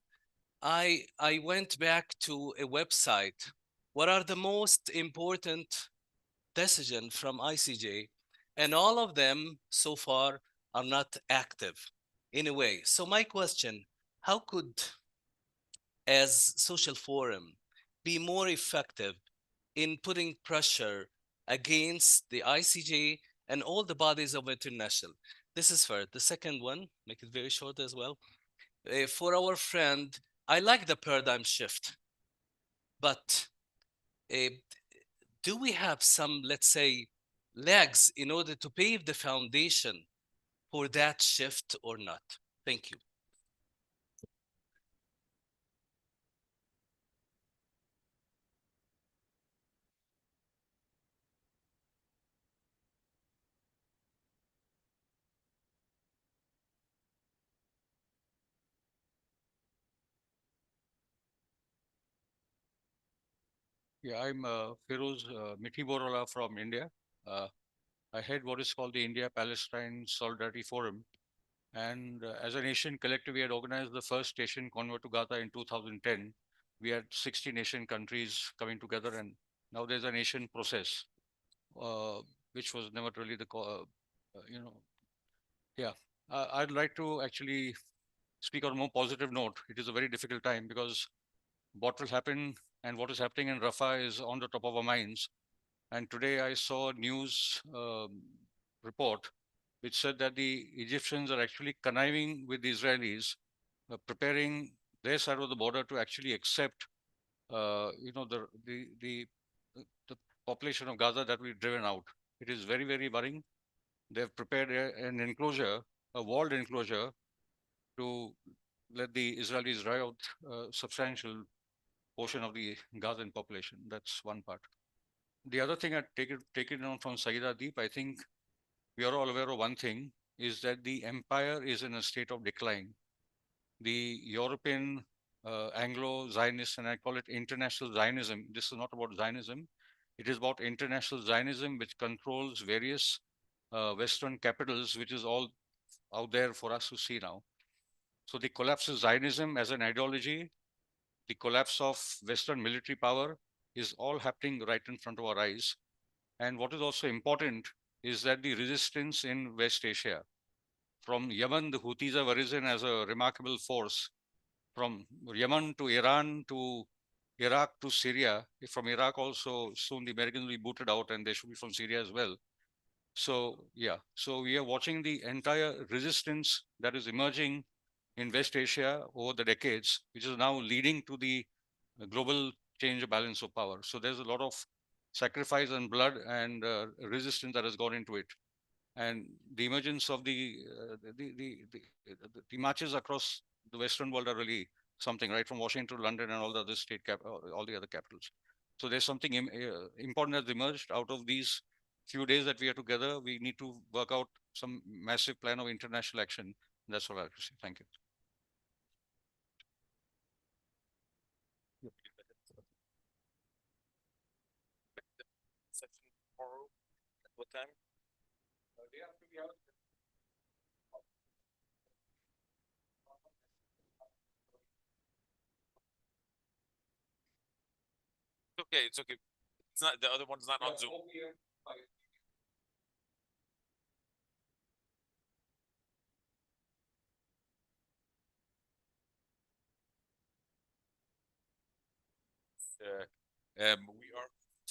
I went back to a website. What are the most important decisions from ICJ? And all of them so far are not active in a way. So my question, how could, as social forum, be more effective in putting pressure against the ICJ and all the bodies of international? This is first. The second one, make it very short as well. For our friend, I like the paradigm shift, but do we have some, let's say, legs in order to pave the foundation for that shift or not? Thank you. Yeah, I'm Feroz Mithi Borola from India. I head what is called the India-Palestine Solidarity Forum. And as a nation collective, we had organized the first station convert to Gaza in 2010. We had 60 nation countries coming together, and now there's a nation process, which was never really the, yeah. I'd like to actually speak on a more positive note. It is a very difficult time because what will happen and what is happening in Rafah is on the top of our minds. And today I saw a news report which said that the Egyptians are actually conniving with the Israelis, preparing their side of the border to actually accept, the population of Gaza that we've driven out. It is very, very worrying. They've prepared an enclosure, a walled enclosure, to let the Israelis drive out a substantial portion of the Gazan population. That's one part. The other thing I'd taken on from Saida Deep, I think we are all aware of one thing, is that the empire is in a state of decline. The European Anglo-Zionist, and I call it international Zionism. This is not about Zionism. It is about international Zionism, which controls various Western capitals, which is all out there for us to see now. So the collapse of Zionism as an ideology, the collapse of Western military power is all happening right in front of our eyes. And what is also important is that the resistance in West Asia, from Yemen, the Houthis have arisen as a remarkable force. From Yemen to Iran to Iraq to Syria, from Iraq also, soon the Americans will be booted out and they should be from Syria as well. So, yeah, so we are watching the entire resistance that is emerging in West Asia over the decades, which is now leading to the global change of balance of power. So there's a lot of sacrifice and blood and resistance that has gone into it. And the emergence of the marches across the Western world are really something, right from Washington to London and all the other all the other capitals. So there's something important that's emerged out of these few days that we are together. We need to work out some massive plan of international action. That's all I have to say. Thank you. Session tomorrow at what time? Okay, it's okay. It's not, the other one's not on Zoom. We are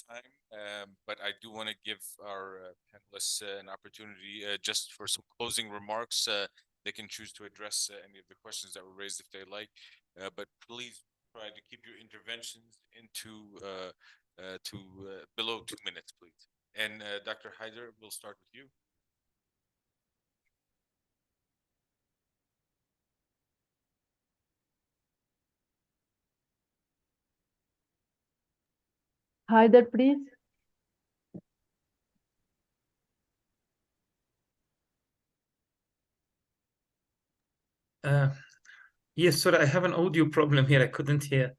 time, but I do want to give our panelists an opportunity just for some closing remarks. They can choose to address any of the questions that were raised if they like, but please try to keep your interventions into below 2 minutes, please. And Dr. Haider, we'll start with you. Haider, please. Yes, sorry, I have an audio problem here. I couldn't hear.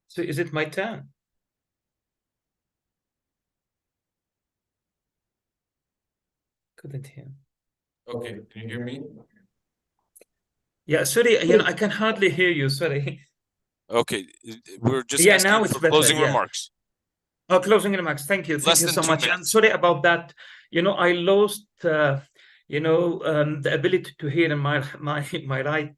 So is it my turn? Couldn't hear. Okay, can you hear me? Yeah, sorry, I can hardly hear you. Sorry. Okay, we're just Yeah, asking now it's for better, closing yeah. remarks. Oh, closing remarks. Thank you. Thank Less you than so 2 much. I'm minutes. sorry about that. You know, I lost, the ability to hear in my right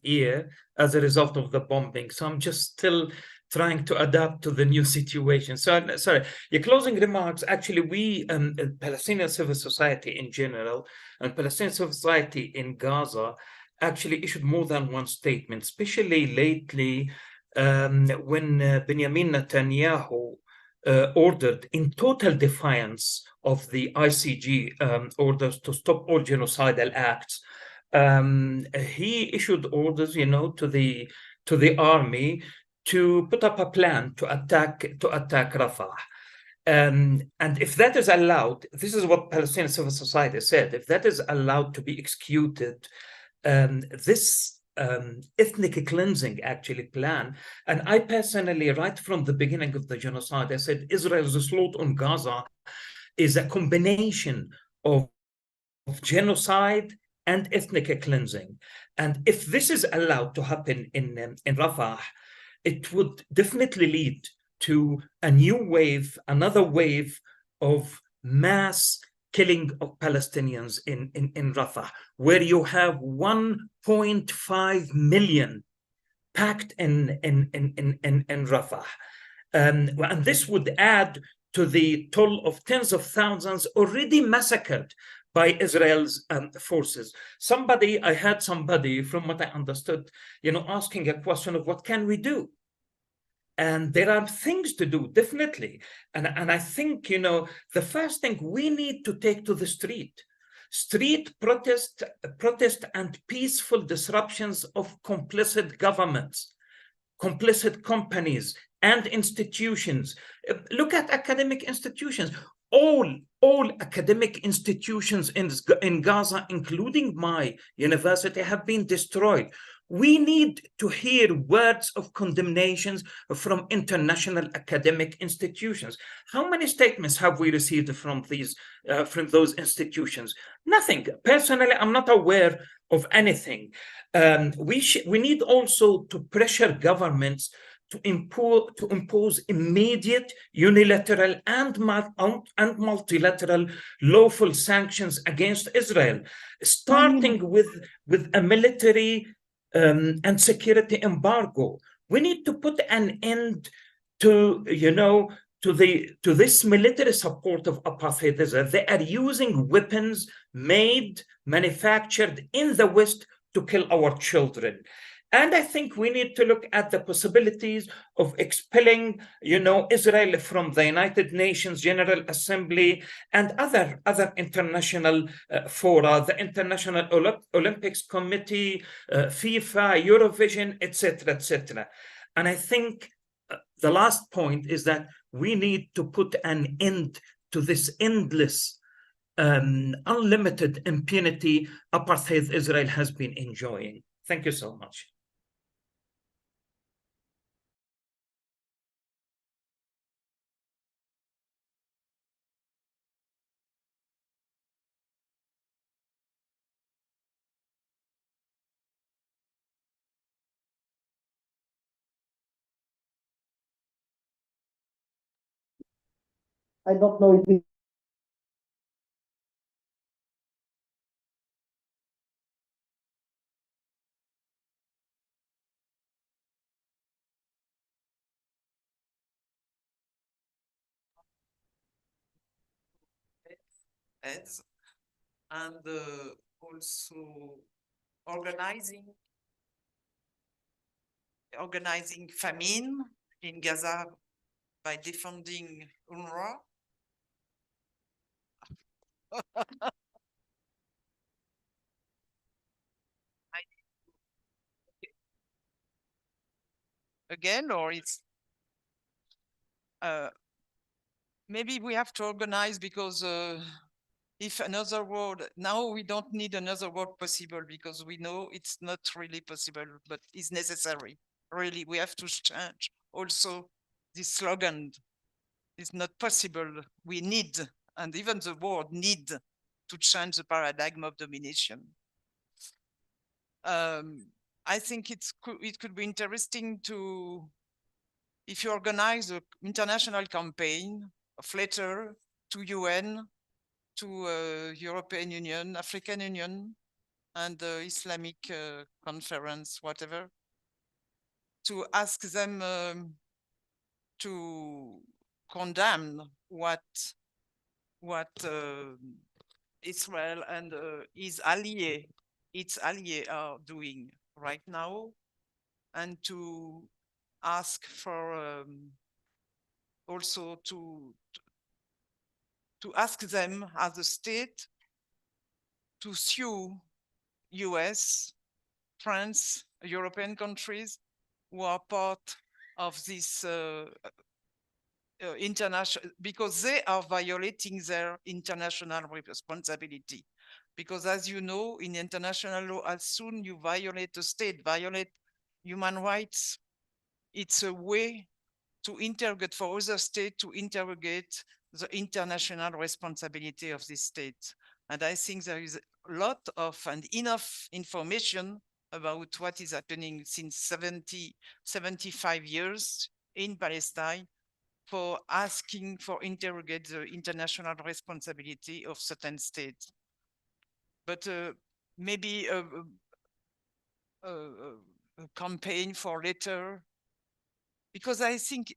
ear as a result of the bombing. So I'm just still trying to adapt to the new situation. So sorry. Your closing remarks. Actually, we, Palestinian civil society in general, and Palestinian civil society in Gaza, actually issued more than one statement, especially lately. When Benjamin Netanyahu ordered, in total defiance of the ICG orders to stop all genocidal acts, he issued orders, to the army to put up a plan to attack Rafah. And if that is allowed, this is what Palestinian civil society said. If that is allowed to be executed, this ethnic cleansing actually plan. And I personally, right from the beginning of the genocide, I said Israel's assault on Gaza is a combination of genocide and ethnic cleansing. And if this is allowed to happen in Rafah, it would definitely lead to a new wave, another wave of mass killing of Palestinians in Rafah, where you have 1.5 million packed in Rafah. And this would add to the toll of tens of thousands already massacred by Israel's forces. I heard somebody, from what I understood, asking a question of what can we do? And there are things to do, definitely. And I think, the first thing we need to take to the street protest and peaceful disruptions of complicit governments, complicit companies and institutions. Look at academic institutions. All academic institutions in Gaza, including my university, have been destroyed. We need to hear words of condemnations from international academic institutions. How many statements have we received from those institutions? Nothing. Personally, I'm not aware of anything. We need also to pressure governments to impose immediate, unilateral, and multilateral lawful sanctions against Israel, starting with a military and security embargo. We need to put an end to this military support of apartheid Israel. They are using weapons manufactured in the West to kill our children. And I think we need to look at the possibilities of expelling, Israel from the United Nations General Assembly and other international fora, the International Olympics Committee, FIFA, Eurovision, etc., etc. And I think the last point is that we need to put an end to this endless, unlimited impunity apartheid Israel has been enjoying. Thank you so much. I don't know if heads, and also organizing famine in Gaza by defending UNRWA. Again, or it's maybe we have to organize, because if another world, now we don't need another world possible, because we know it's not really possible, but it's necessary. Really, we have to change also this slogan. It's not possible. We need, and even the world need, to change the paradigm of domination. I think it could be interesting to, if you organize an international campaign of letter to UN, to European Union, African Union, and the Islamic conference, whatever, to ask them to condemn what Israel and its ally are doing right now, and to ask for also to ask them as a state to sue US, France, European countries who are part of this international, because they are violating their international responsibility. Because as you know, in international law, as soon you violate a state, violate human rights, it's a way to interrogate, for other states to interrogate the international responsibility of this state. And I think there is a lot of and enough information about what is happening since 75 years in Palestine for asking for interrogate the international responsibility of certain states. But maybe a campaign for letter, because I think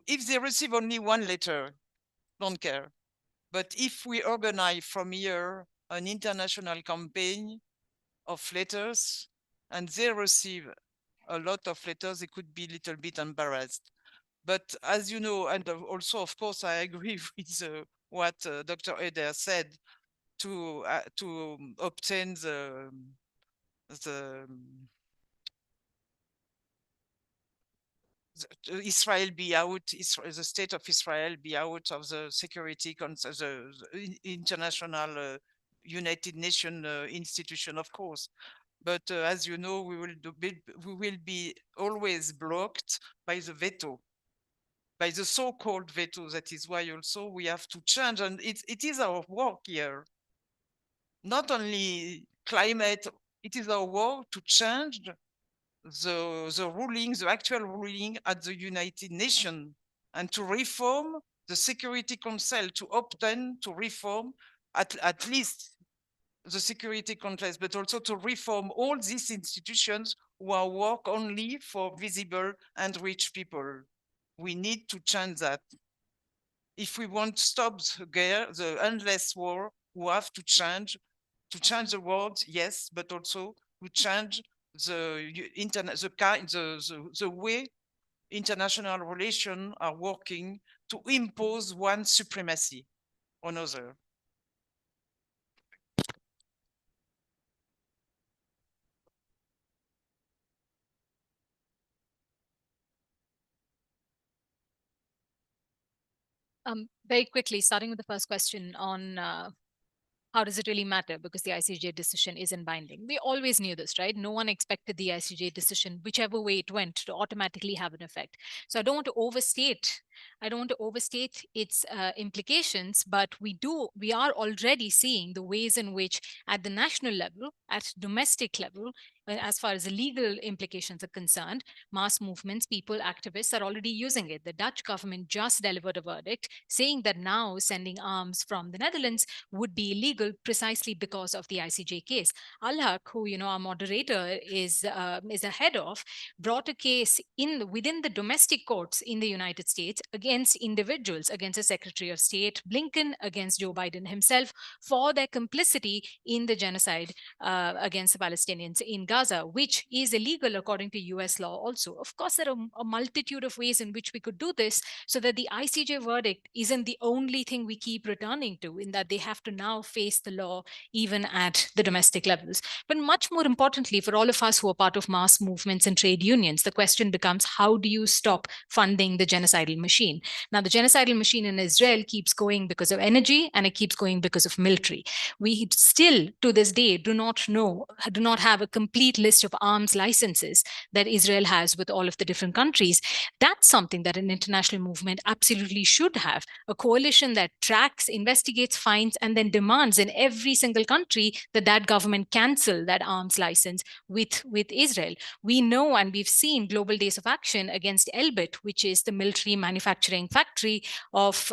if they receive only one letter, don't care. But if we organize from here an international campaign of letters and they receive a lot of letters, they could be a little bit embarrassed. But as you know, and also, of course, I agree with what Dr. Eder said, to obtain the Israel be out, the state of Israel be out of the Security Council, the international United Nations institution, of course. But as you know, we will be always blocked by the veto, by the so-called veto. That is why also we have to change, and it is our work here. Not only climate, it is our work to change the ruling, the actual ruling at the United Nations, and to reform the Security Council, to obtain, to reform at least the Security Council, but also to reform all these institutions who are work only for visible and rich people. We need to change that. If we want to stop the endless war, we have to change the world, yes, but also to change the way international relations are working to impose one supremacy on another. Very quickly, starting with the first question on how does it really matter, because the ICJ decision isn't binding. We always knew this, right? No one expected the ICJ decision, whichever way it went, to automatically have an effect. So I don't want to overstate its implications, but we are already seeing the ways in which at the national level, at domestic level, as far as the legal implications are concerned, mass movements, people, activists are already using it. The Dutch government just delivered a verdict saying that now sending arms from the Netherlands would be illegal precisely because of the ICJ case. Al-Haq, who our moderator is ahead of, brought a case within the domestic courts in the United States against individuals, against the Secretary of State Blinken, against Joe Biden himself, for their complicity in the genocide against the Palestinians in Gaza, which is illegal according to US law also. Of course, there are a multitude of ways in which we could do this so that the ICJ verdict isn't the only thing we keep returning to, in that they have to now face the law even at the domestic levels. But much more importantly, for all of us who are part of mass movements and trade unions, the question becomes, how do you stop funding the genocidal machine? machine. Now, the genocidal machine in Israel keeps going because of energy, and it keeps going because of military. We still, to this day, do not have a complete list of arms licenses that Israel has with all of the different countries. That's something that an international movement absolutely should have. A coalition that tracks, investigates, finds, and then demands in every single country that that government cancel that arms license with Israel. We know, and we've seen Global Days of Action against Elbit, which is the military manufacturing factory of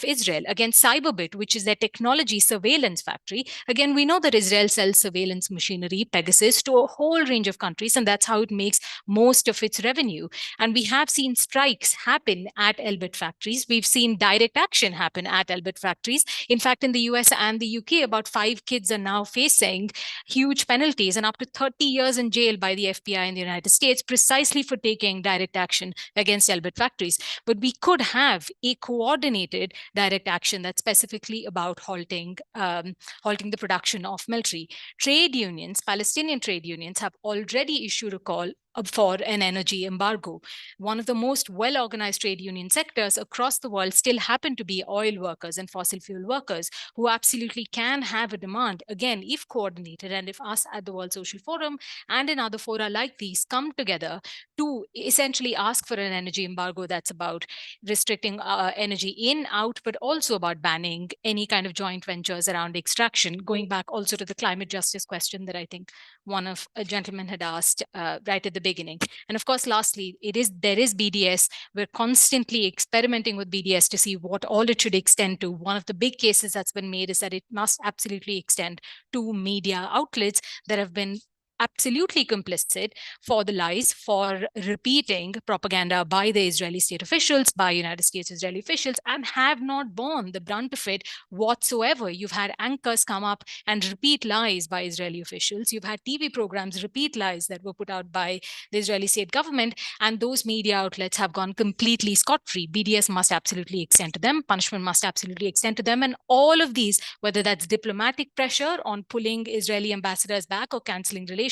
Israel, against Cyberbit, which is their technology surveillance factory. Again, we know that Israel sells surveillance machinery, Pegasus, to a whole range of countries, and that's how it makes most of its revenue. And we have seen strikes happen at Elbit factories. We've seen direct action happen at Elbit factories. In fact, in the US and the UK, about 5 kids are now facing huge penalties and up to 30 years in jail by the FBI in the United States, precisely for taking direct action against Elbit factories. But we could have a coordinated direct action that's specifically about halting the production of military. Trade unions, Palestinian trade unions, have already issued a call for an energy embargo. One of the most well-organized trade union sectors across the world still happen to be oil workers and fossil fuel workers, who absolutely can have a demand, again, if coordinated, and if us at the World Social Forum and in other fora like these come together to essentially ask for an energy embargo that's about restricting energy in, out, but also about banning any kind of joint ventures around extraction, going back also to the climate justice question that I think one of a gentleman had asked right at the beginning. And of course, lastly, there is BDS. We're constantly experimenting with BDS to see what all it should extend to. One of the big cases that's been made is that it must absolutely extend to media outlets that have been absolutely complicit for the lies, for repeating propaganda by the Israeli state officials, by United States Israeli officials, and have not borne the brunt of it whatsoever. You've had anchors come up and repeat lies by Israeli officials. You've had TV programs repeat lies that were put out by the Israeli state government, and those media outlets have gone completely scot-free. BDS must absolutely extend to them. Punishment must absolutely extend to them. And all of these, whether that's diplomatic pressure on pulling Israeli ambassadors back or canceling relationships,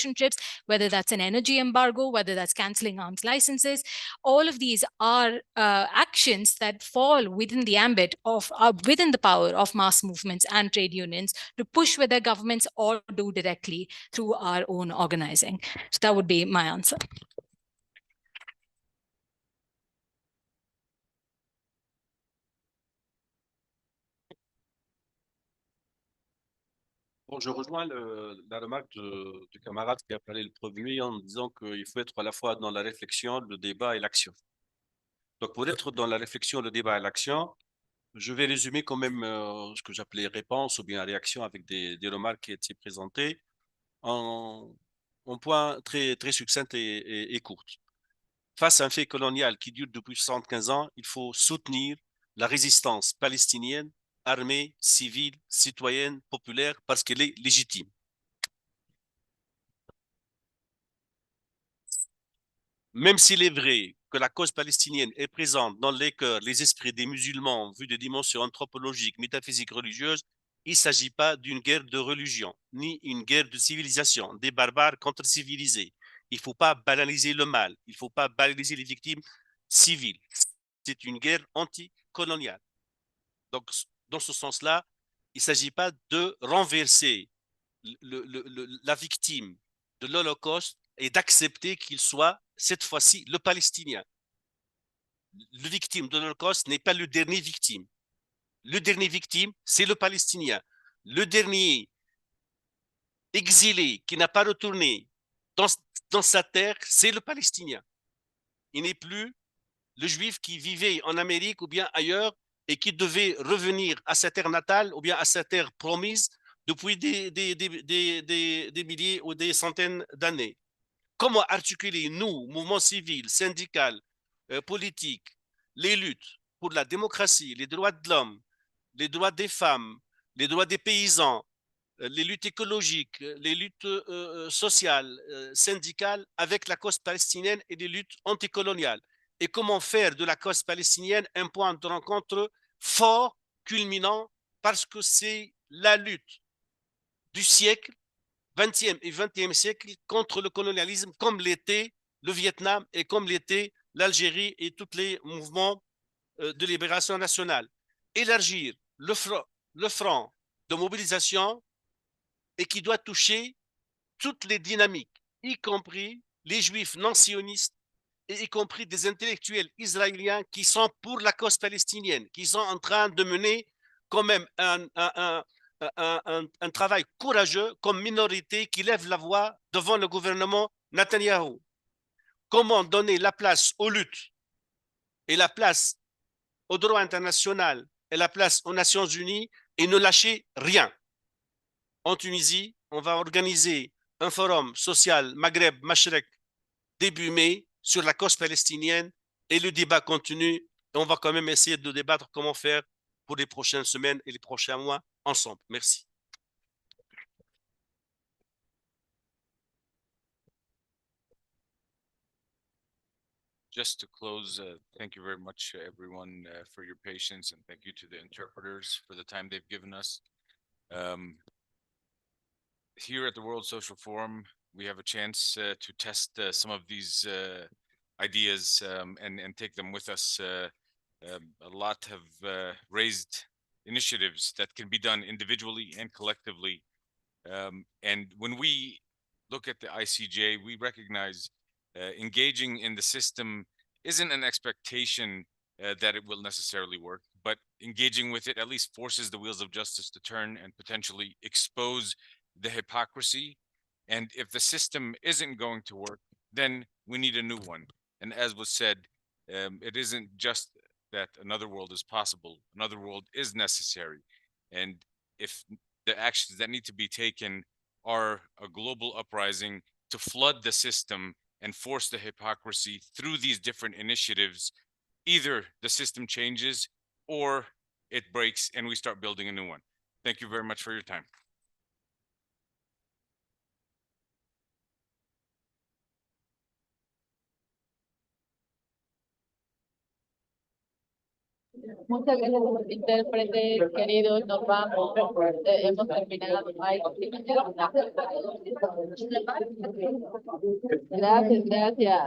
whether that's an energy embargo, whether that's canceling arms licenses, all of these are actions that fall within the ambit of, within the power of mass movements and trade unions to push with their governments or do directly through our own organizing. So that would be my answer. Bon, je rejoins la remarque du camarade qui a parlé le premier en disant qu'il faut être à la fois dans la réflexion, le débat et l'action. Donc, pour être dans la réflexion, le débat et l'action, je vais résumer quand même ce que j'appelais réponse ou bien réaction avec des remarques qui étaient présentées en points très, très succincts et courtes. Face à un fait colonial qui dure depuis 75 ans, il faut soutenir la résistance palestinienne, armée, civile, citoyenne, populaire, parce qu'elle est légitime. Même s'il est vrai que la cause palestinienne est présente dans les cœurs, les esprits des musulmans, vu des dimensions anthropologiques, métaphysiques, religieuses, il ne s'agit pas d'une guerre de religion, ni une guerre de civilisation, des barbares contre civilisés. Il ne faut pas banaliser le mal, il ne faut pas banaliser les victimes civiles. C'est une guerre anticoloniale. Donc, dans ce sens-là, il ne s'agit pas de renverser la victime de l'Holocauste et d'accepter qu'il soit, cette fois-ci, le Palestinien. Le victime de l'Holocauste n'est pas le dernier victime. Le dernier victime, c'est le Palestinien. Le dernier exilé qui n'a pas retourné dans sa terre, c'est le Palestinien. Il n'est plus le juif qui vivait en Amérique ou bien ailleurs et qui devait revenir à sa terre natale ou bien à sa terre promise depuis des milliers ou des centaines d'années. Comment articuler, nous, mouvements civils, syndicaux, politiques, les luttes pour la démocratie, les droits de l'homme, les droits des femmes, les droits des paysans, les luttes écologiques, les luttes sociales, syndicales, avec la cause palestinienne et les luttes anticoloniales. Et comment faire de la cause palestinienne un point de rencontre fort, culminant, parce que c'est la lutte du siècle, 20e et 21e siècle, contre le colonialisme, comme l'était le Vietnam et comme l'était l'Algérie et tous les mouvements de libération nationale, élargir le front de mobilisation et qui doit toucher toutes les dynamiques, y compris les juifs non sionistes et y compris des intellectuels israéliens qui sont pour la cause palestinienne, qui sont en train de mener quand même un travail courageux comme minorité qui lève la voix devant le gouvernement Netanyahou. Comment donner la place aux luttes et la place au droit international et la place aux Nations Unies et ne lâcher rien. En Tunisie, on va organiser un forum social Maghreb-Mashrek début mai sur la cause palestinienne et le débat continue. Et on va quand même essayer de débattre comment faire pour les prochaines semaines et les prochains mois ensemble. Merci. Just to close, thank you very much, everyone, for your patience, and thank you to the interpreters for the time they've given us. Here at the World Social Forum, we have a chance to test some of these ideas and take them with us. A lot have raised initiatives that can be done individually and collectively. And when we look at the ICJ, we recognize engaging in the system isn't an expectation that it will necessarily work, but engaging with it at least forces the wheels of justice to turn and potentially expose the hypocrisy. And if the system isn't going to work, then we need a new one. And as was said, it isn't just that another world is possible, another world is necessary. And if the actions that need to be taken are a global uprising to flood the system and force the hypocrisy through these different initiatives, either the system changes or it breaks and we start building a new one. Thank you very much for your time. Muchas gracias, intérprete, queridos, nos vamos. Hemos terminado. Ay, gracias, gracias.